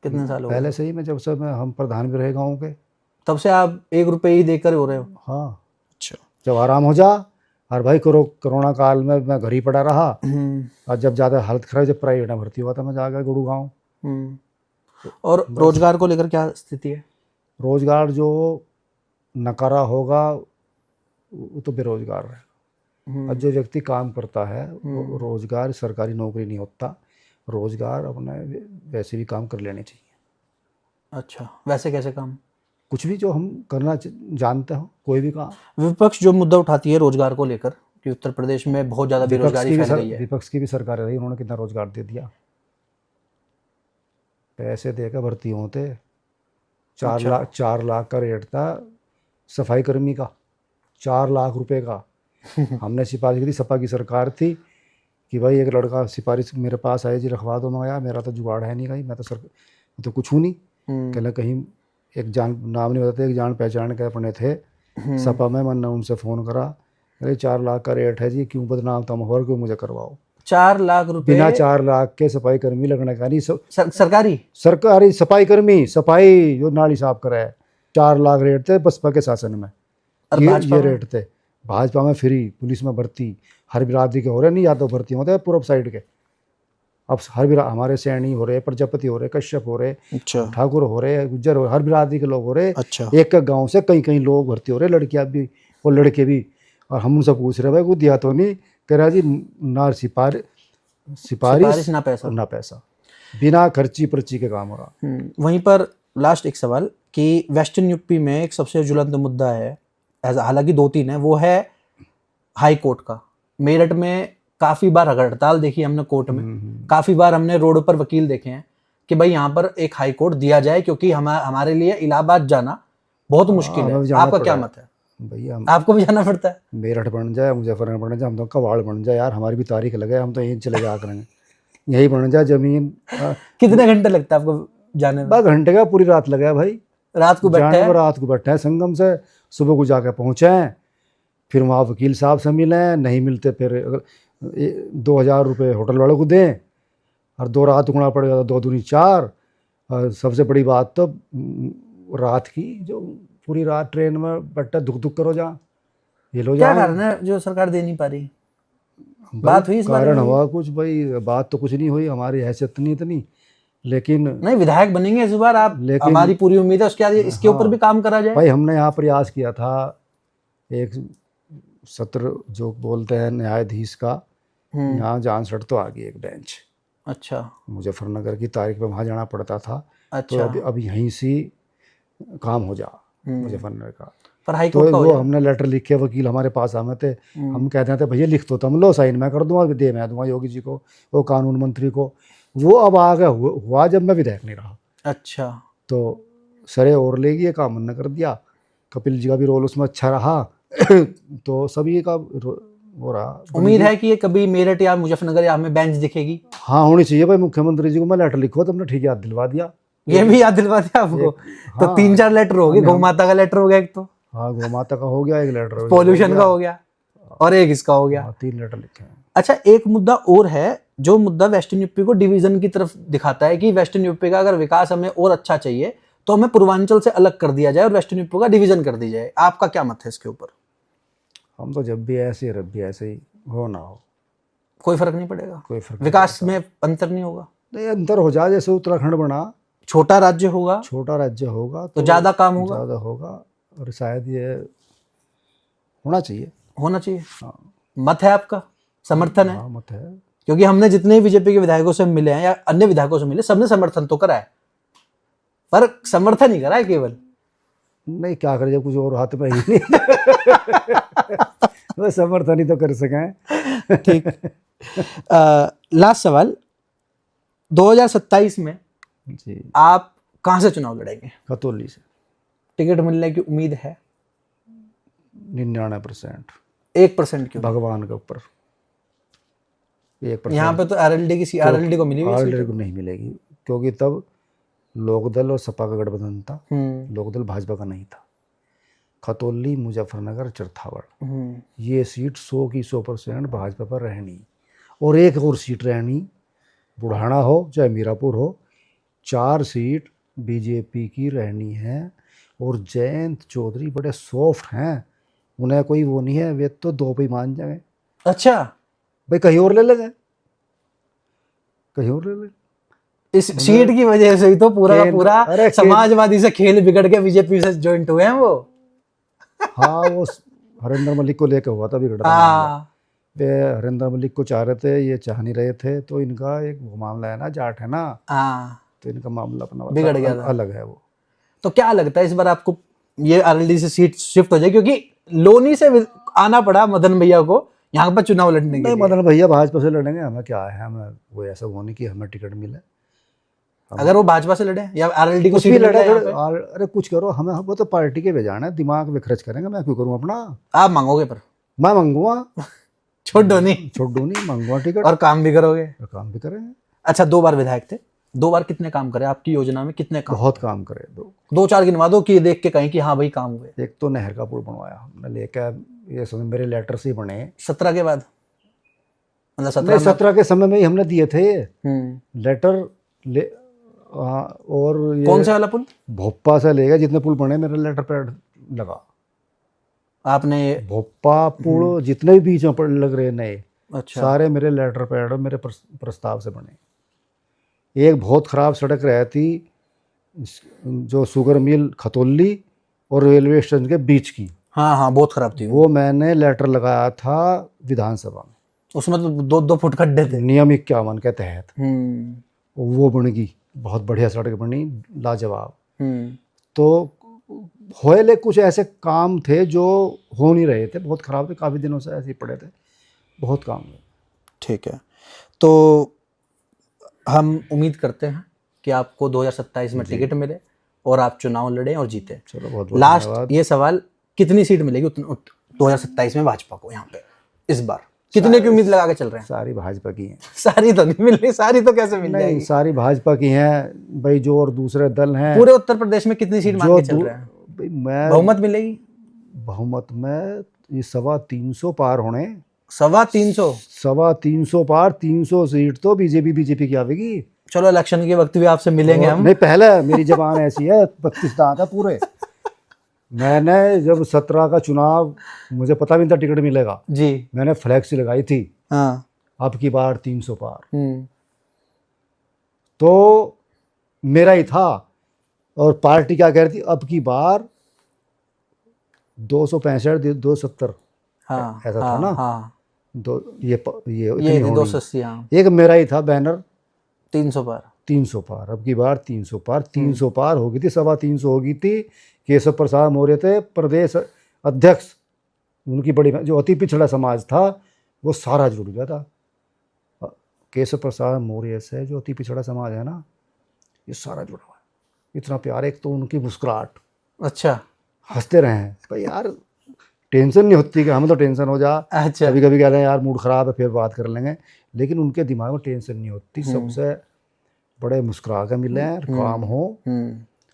कितने साल हो गए? पहले से ही, मैं जब से हम प्रधान भी रहे गाँव के, तब से आप 1 रुपए ही देकर हो रहे हो? हाँ। अच्छा। जब आराम हो जा, और भाई कोरोना काल में मैं घर ही पड़ा रहा, और जब ज़्यादा हालत खराब, जब प्राइवेट में भर्ती हुआ था, मैं जाकर गुड़गांव। और रोजगार को लेकर क्या स्थिति है? रोजगार जो नकारा होगा वो तो बेरोजगार है। और जो व्यक्ति काम करता है वो रोजगार, सरकारी नौकरी नहीं होता, रोजगार अपने वैसे भी काम कर लेने चाहिए। अच्छा, वैसे कैसे काम? कुछ भी जो हम करना जानते हो, कोई भी काम। विपक्ष जो मुद्दा उठाती है रोजगार को लेकर कि उत्तर प्रदेश में बहुत ज्यादा बेरोजगारी फैल गई है। विपक्ष की भी सरकार रही, उन्होंने कितना रोजगार दे दिया, पैसे देकर भर्ती होते। 4 लाख का रेट था सफाई कर्मी का, 4 लाख रुपए का। हमने सिफारिश की थी, सपा की सरकार थी, कि भाई एक लड़का सिफारिश मेरे पास आया जी, रखवा दो। मैं, यार मेरा तो जुगाड़ है नहीं, भाई मैं तो कुछ हूँ नहीं। कहना कहीं एक जान, नाम नहीं बताते, एक जान पहचान के अपने थे सपा में, मैंने उनसे फ़ोन करा, अरे 4 लाख का रेट है जी, क्यों बदनाम तुम और क्यों मुझे करवाओ। 4 लाख रुपए बिना 4 लाख के सफाई कर्मी लगने का नहीं। सरकारी सफाई कर्मी, सफाई जो नाली साफ करे है, 4 लाख रेट थे बसपा के शासन में। ये रेट थे। भाजपा में फ्री, पुलिस में भर्ती, हर बिरादरी के हो रहे, नहीं यादव भर्ती होते हैं पूर्व साइड के। अब हर हमारे सैनी हो रहे, प्रजापति हो रहे, कश्यप हो रहे, अच्छा, ठाकुर हो रहे, गुज्जर हो रहे, हर बिरादरी के लोग हो रहे। अच्छा। एक गांव से कई लोग भर्ती हो रहे, लड़कियां भी और लड़के भी। और हम उनसे पूछ रहे, भाई वो दिया तो नहीं? कह रहा जी ना सिफारिश ना पैसा, बिना खर्ची पर्ची के काम हो रहा। वहीं पर लास्ट एक सवाल कि वेस्टर्न यूपी में एक सबसे ज्वलंत मुद्दा है, हालांकि 2-3 है, वो है हाई कोर्ट का। मेरठ में काफी बार हड़ताल देखी हमने कोर्ट में, काफी बार हमने रोड पर वकील देखे हैं कि भाई यहाँ पर एक हाई कोर्ट दिया जाए, क्योंकि हमारे लिए इलाहाबाद जाना बहुत मुश्किल है। आपका क्या मत है? भैया आपको भी जाना पड़ता है? मेरठ बन जाए, मुजफ्फरनगर बन जाए, हम तो कवाड़ बन जाए यार, हमारी भी तारीख लगे, हम तो यहीं चले जा करेंगे, यही बन जाए जमीन। कितने घंटे लगता है आपको जाने में? 2 घंटे का, पूरी रात लगे भाई। रात को बैठे हैं? रात को बैठे हैं संगम से, सुबह को जाकर पहुँचे हैं, फिर वहाँ वकील साहब से मिले, नहीं मिलते फिर 2000 रुपये होटल वालों को दें, और 2 रात रुकना पड़ेगा, तो 2 दूनी 4। और सबसे बड़ी बात तो रात की, जो पूरी रात ट्रेन में बैठा दुख करो जा, ये लो क्या कारण है जो सरकार दे नहीं पा रही? बात हुई इस बारे कारण में? हुआ कुछ भाई, बात तो कुछ नहीं हुई, हमारी हैसियत इतनी, लेकिन नहीं, विधायक बनेंगे इस बार आप, हमारी पूरी उम्मीद है उसके बाद इसके ऊपर भी काम करा जाए। भाई हमने यहाँ प्रयास किया था, एक सत्र जो बोलते हैं न्यायाधीश का, यहाँ जांसड़ तो आ गई एक बेंच, अच्छा मुजफ्फरनगर की तारीख पे वहाँ जाना पड़ता था। तो अच्छा। अब यहीं से काम हो जा मुजफ्फरनगर का। पर हाई तो कोर्ट का हो वो गया। हमने लेटर लिखे, वकील हमारे पास आए थे, हम कहते थे भैया लिख दो, तुम लो साइन मैं कर दूंगा, दे मैं दूंगा योगी जी को, वो कानून मंत्री को। वो अब आगे हुआ जब मैं विधायक नहीं रहा, अच्छा। तो सरे और लेगी, ये काम हमने कर दिया। कपिल जी का भी रोल उसमें अच्छा रहा तो सभी का हो रहा। उम्मीद है कि ये कभी मेरठ या मुजफ्फरनगर या हमें बेंच दिखेगी। हाँ होनी चाहिए भाई, मुख्यमंत्री जी को मैं लेटर लिखो, तुमने ठीक याद दिलवा दिया। ये भी याद दिलवा दिया आपको। तो हाँ, 3-4 लेटर हो गए। गौ माता का लेटर हो गया एक, तो हाँ गौ माता का हो गया एक लेटर, पॉल्यूशन का हो गया, और एक इसका हो गया। हाँ 3 लेटर लिखे हैं। अच्छा, एक मुद्दा और है, जो मुद्दा वेस्टर्न यूपी को डिवीजन की तरफ दिखाता है कि वेस्टर्न यूपी का अगर विकास हमें और अच्छा चाहिए तो हमें पूर्वांचल से अलग कर दिया जाए और वेस्टर्न यूपी का डिवीजन कर दी जाए। आपका क्या मत है इसके ऊपर? हम तो जब भी ऐसे रब भी ऐसे ही हो ना हो, कोई फर्क नहीं पड़ेगा, कोई फर्क विकास में अंतर नहीं होगा। नहीं, अंतर हो जाए। जैसे उत्तराखंड बना, छोटा राज्य होगा छोटा राज्य होगा तो ज्यादा काम होगा, ज़्यादा होगा, और शायद ये होना चाहिए। होना चाहिए। मत है आपका, समर्थन है? हाँ मत है। क्योंकि हमने जितने बीजेपी के विधायकों से मिले हैं या अन्य विधायकों से मिले, सबने समर्थन तो करा है, पर समर्थन ही करा है केवल। नहीं क्या करे जब कुछ और हाथ में ही नहीं वो समर्थन ही तो कर सकें। ठीक। लास्ट सवाल, 2027 में जी आप कहां से चुनाव लड़ेंगे? खतौली से टिकट मिलने की उम्मीद है? 99%। 1% क्यों? भगवान के ऊपर 1%। यहाँ पे तो आरएलडी को मिली हुई आरएलडी सीट। को नहीं मिलेगी, क्योंकि तब लोकदल और सपा का गठबंधन था, हम्म। लोकदल भाजपा का नहीं था। खतौली, मुजफ्फरनगर, चरथावड़, हम्म। ये सीट 100 की 100% भाजपा पर रहनी, और एक और सीट रहनी, बुढ़ाना हो चाहे मीरापुर हो, 4 सीट बीजेपी की रहनी है। और जयंत चौधरी बड़े सॉफ्ट हैं, उन्हें कोई वो नहीं है, वे तो 2 पे ही मान जाए। अच्छा, भाई कहीं और ले लेंगे, कहीं और ले लेंगे। इस सीट की वजह से ही तो पूरा का पूरा अरे समाजवादी से खेल बिगड़ के बीजेपी से ज्वाइंट हुए हैं वो। हाँ वो हरिंदर मलिक को लेकर हुआ था बिगड़ रहा। हाँ, वे हरिंदर मलिक को चाह रहे थे, ये चाह नहीं रहे थे, तो इनका एक वो मामला है ना, जाट है ना, हाँ, तो इनका मामला अपना बिगड़ गया था। अलग है वो। तो क्या लगता है इस बार आपको ये आरएलडी से सीट शिफ्ट हो जाए? क्योंकि लोनी से आना पड़ा मदन भैया को यहाँ पर चुनाव लड़ने के नहीं लिए। मदन भैया भाजपा से लड़ेंगे, हमें क्या है, हमें वो ऐसा वो नहीं कि हमें टिकट मिले। अगर वो भाजपा से लड़े या आरएलडी को कुछ भी सीट लड़े, लड़े यहाँ पे, अरे कुछ करो, हमें वो तो पार्टी के भेजाना है, दिमाग में खर्च करेंगे, मैं क्यों करूँ अपना। आप मांगोगे पर मैं मंगवा, छोड़ दो नहीं, छोड़ दो नहीं, मंगवा टिकट, और काम भी करोगे। और काम भी करेंगे। अच्छा, 2 बार विधायक थे, 2 बार कितने काम करे आपकी योजना में? कितने काम? बहुत काम करे। 2-4 गिनवा दो कि देख के कहें कि हाँ भाई काम हुए। एक तो नहर का पुल बनवाया हमने लेकर, ये समझ मेरे लेटर से ही बने। 17 के बाद, मतलब 17 नहीं 17 के समय में ही हमने दिए थे ये लेटर ले। और ये कौन सा वाला पुल? भोपा से लेगा, जितने पुल बने मेरे लेटर पैड लगा। आपने? भोपा पुल जितने भी बीच में लग रहे नए, अच्छा, सारे मेरे लेटर पैड और मेरे प्रस्ताव से बने। एक बहुत ख़राब सड़क रही थी, जो शुगर मिल खतौली और रेलवे स्टेशन के बीच की, हाँ हाँ, बहुत खराब थी वो मैंने लेटर लगाया था विधानसभा में। उसमें तो 2-2 फुट खड्डे थे। नियम 51 के तहत वो बन गई, बहुत बढ़िया सड़क बनी, लाजवाब। तो होएले कुछ ऐसे काम थे जो हो नहीं रहे थे, बहुत ख़राब थे, काफ़ी दिनों से ऐसे ही पड़े थे, बहुत काम हुए। ठीक है, तो हम उम्मीद करते हैं कि आपको 2027 में टिकट मिले और आप चुनाव लड़ें और जीते। चलो बहुत बहुत लास्ट धन्यवाद। ये सवाल, कितनी सीट मिलेगी 2027 में भाजपा को यहाँ पे इस बार? कितने की उम्मीद लगा के चल रहे हैं? सारी भाजपा की हैं। सारी तो नहीं मिल रही, सारी तो कैसे मिल नहीं, जाएगी? सारी भाजपा की हैं भाई, जो और दूसरे दल हैं। पूरे उत्तर प्रदेश में कितनी सीट मांग के चल रहे हैं? भाई मैं बहुमत मिलेगी? बहुमत में ये 325 पार होने, 325? 325 पार, 300 सीट तो बीजेपी की आवेगी। चलो इलेक्शन के वक्त भी आपसे मिलेंगे हम। नहीं पहले मेरी जबान ऐसी है, 32 दांत है पूरे। मैंने जब 17 का चुनाव, मुझे पता भी नहीं था टिकट मिलेगा जी, मैंने फ्लैक्स लगाई थी, हाँ, अब की बार 300 पार, तो मेरा ही था। और पार्टी क्या कह रही थी, अब की बार 265 270, हाँ, ऐसा था ना। हाँ, ये इतनी ये होनी। 280, हाँ। एक मेरा ही था बैनर, 300 पार। 300 पार, अब की बार 300 पार, 300 पार हो गई थी, 325 हो गई थी। केशव प्रसाद मौर्य थे प्रदेश अध्यक्ष, उनकी बड़ी जो अति पिछड़ा समाज था वो सारा जुड़ गया था केशव प्रसाद मौर्य से। जो अति पिछड़ा समाज है ना, ये सारा जुड़ा हुआ है। इतना प्यार, एक तो उनकी मुस्कुराहट, अच्छा हंसते रहे हैं भाई यार, टेंशन नहीं होती कि हम तो टेंशन हो जा। अच्छा। कभी कभी कहते हैं यार मूड खराब है फिर बात कर लेंगे, लेकिन उनके दिमाग में टेंशन नहीं होती। सबसे बड़े मुस्कुरा के मिले हैं, काम हो।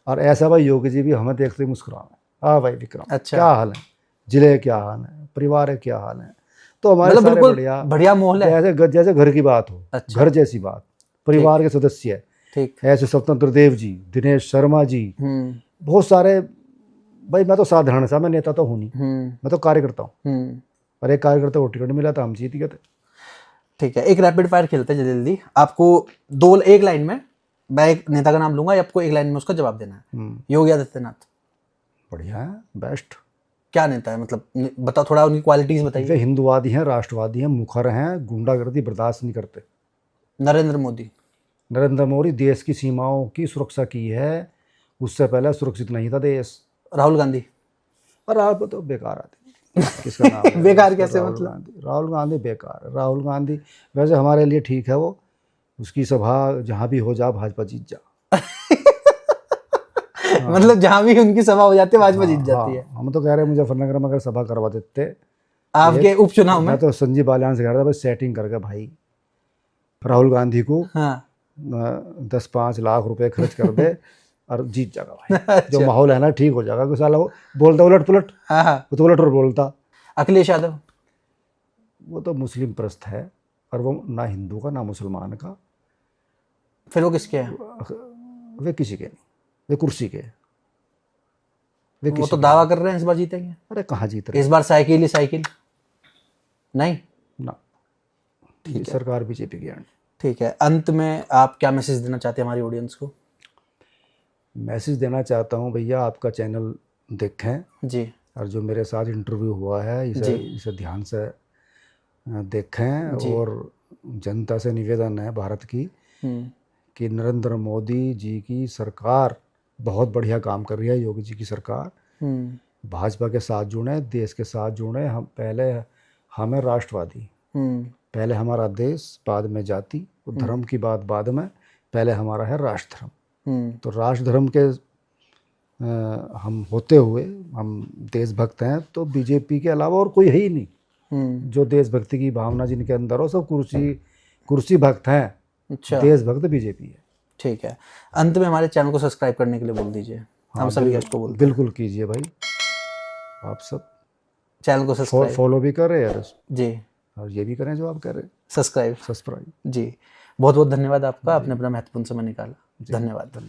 और ऐसा भाई योगी जी भी हमें देखते ही मुस्कुराए, हाँ भाई विक्रम अच्छा। क्या हाल है, जिले क्या हाल है, परिवार है क्या हाल है। तो हमारे मतलब सारे बिल्कुल बढ़िया बढ़िया माहौल है। जैसे घर की बात हो, अच्छा। घर जैसी बात, परिवार के सदस्य है। ठीक। ऐसे स्वतंत्र देव जी, दिनेश शर्मा जी, बहुत सारे। भाई मैं तो साधारण सा, मैं नेता तो हूँ नहीं, मैं तो कार्यकर्ता हूँ। और एक कार्यकर्ता को टिकट मिला था, हम जीत गए थे। ठीक है, एक रैपिड फायर खेलते हैं जल्दी। आपको एक लाइन में, मैं एक नेता का नाम लूंगा, आपको एक लाइन में उसका जवाब देना है। योगी आदित्यनाथ। बढ़िया है, बेस्ट। क्या नेता है, मतलब बताओ थोड़ा उनकी क्वालिटीज वे बताइए। हिंदुवादी हैं, राष्ट्रवादी हैं, मुखर हैं, गुंडागर्दी बर्दाश्त नहीं करते। नरेंद्र मोदी। नरेंद्र मोदी देश की सीमाओं की सुरक्षा की है, उससे पहले सुरक्षित नहीं था देश। राहुल गांधी। और आप तो बेकार आते, किसका नाम है? बेकार कैसे, राहुल मतलब? गांधी। राहुल गांधी बेकार है। राहुल गांधी वैसे हमारे लिए ठीक है, वो उसकी सभा जहाँ भी हो जा भाजपा जीत जा। मतलब जहां भी उनकी सभा हो जाती है भाजपा जीत जाती है। हम तो कह रहे हैं मुजफ्फरनगर में अगर सभा करवा देते आपके उपचुनाव में। मैं तो संजीव बालियान से कह रहा था भाई सेटिंग करके भाई राहुल गांधी को हाँ 10-5 लाख रुपए खर्च कर दे और जीत जाएगा भाई। अच्छा। जो माहौल है ना ठीक हो जाएगा। साला वो बोलता उलट पुलट, हाँ हाँ। वो तो उलट और बोलता। अखिलेश यादव। वो तो मुस्लिम प्रस्त है, और वो ना हिंदू का ना मुसलमान का। फिर वो किसके हैं? वे किसी के नहीं, वे कुर्सी के। वे वो किसी तो के दावा नहीं। कर रहे हैं इस बार जीतेंगे। अरे कहाँ जीत रहे इस बार साइकिल ही साइकिल नहीं। ना, ये सरकार बीजेपी की आनी। ठीक है, अंत में आप क्या मैसेज देना चाहते हैं हमारी ऑडियंस को? मैसेज देना चाहता हूँ भैया, आपका चैनल देखें जी। और जो मेरे साथ इंटरव्यू हुआ है इसे ध्यान से देखें। और जनता से निवेदन है भारत की कि नरेंद्र मोदी जी की सरकार बहुत बढ़िया काम कर रही है। योगी जी की सरकार भाजपा के साथ जुड़े, देश के साथ जुड़े। हम पहले हमें राष्ट्रवादी, पहले हमारा देश, बाद में जाति, धर्म की बात बाद में, पहले हमारा है राष्ट्र धर्म। तो राष्ट्र धर्म के हम होते हुए हम देशभक्त हैं। तो बीजेपी के अलावा और कोई है ही नहीं जो देशभक्ति की भावना जिनके अंदर हो। सब कुर्सी भक्त हैं। अच्छा। देशभक्त बीजेपी है। ठीक है, अंत में हमारे चैनल को सब्सक्राइब करने के लिए बोल दीजिए। हम सभी गेस्ट को बोलते हैं। बिल्कुल कीजिए भाई, आप सब चैनल को सब्सक्राइब फॉलो भी करें यार जी, और ये भी करें जो आप कर रहे हैं, सब्सक्राइब। सब्सक्राइब। जी, बहुत बहुत धन्यवाद आपका, आपने अपना महत्वपूर्ण समय निकाला। धन्यवाद।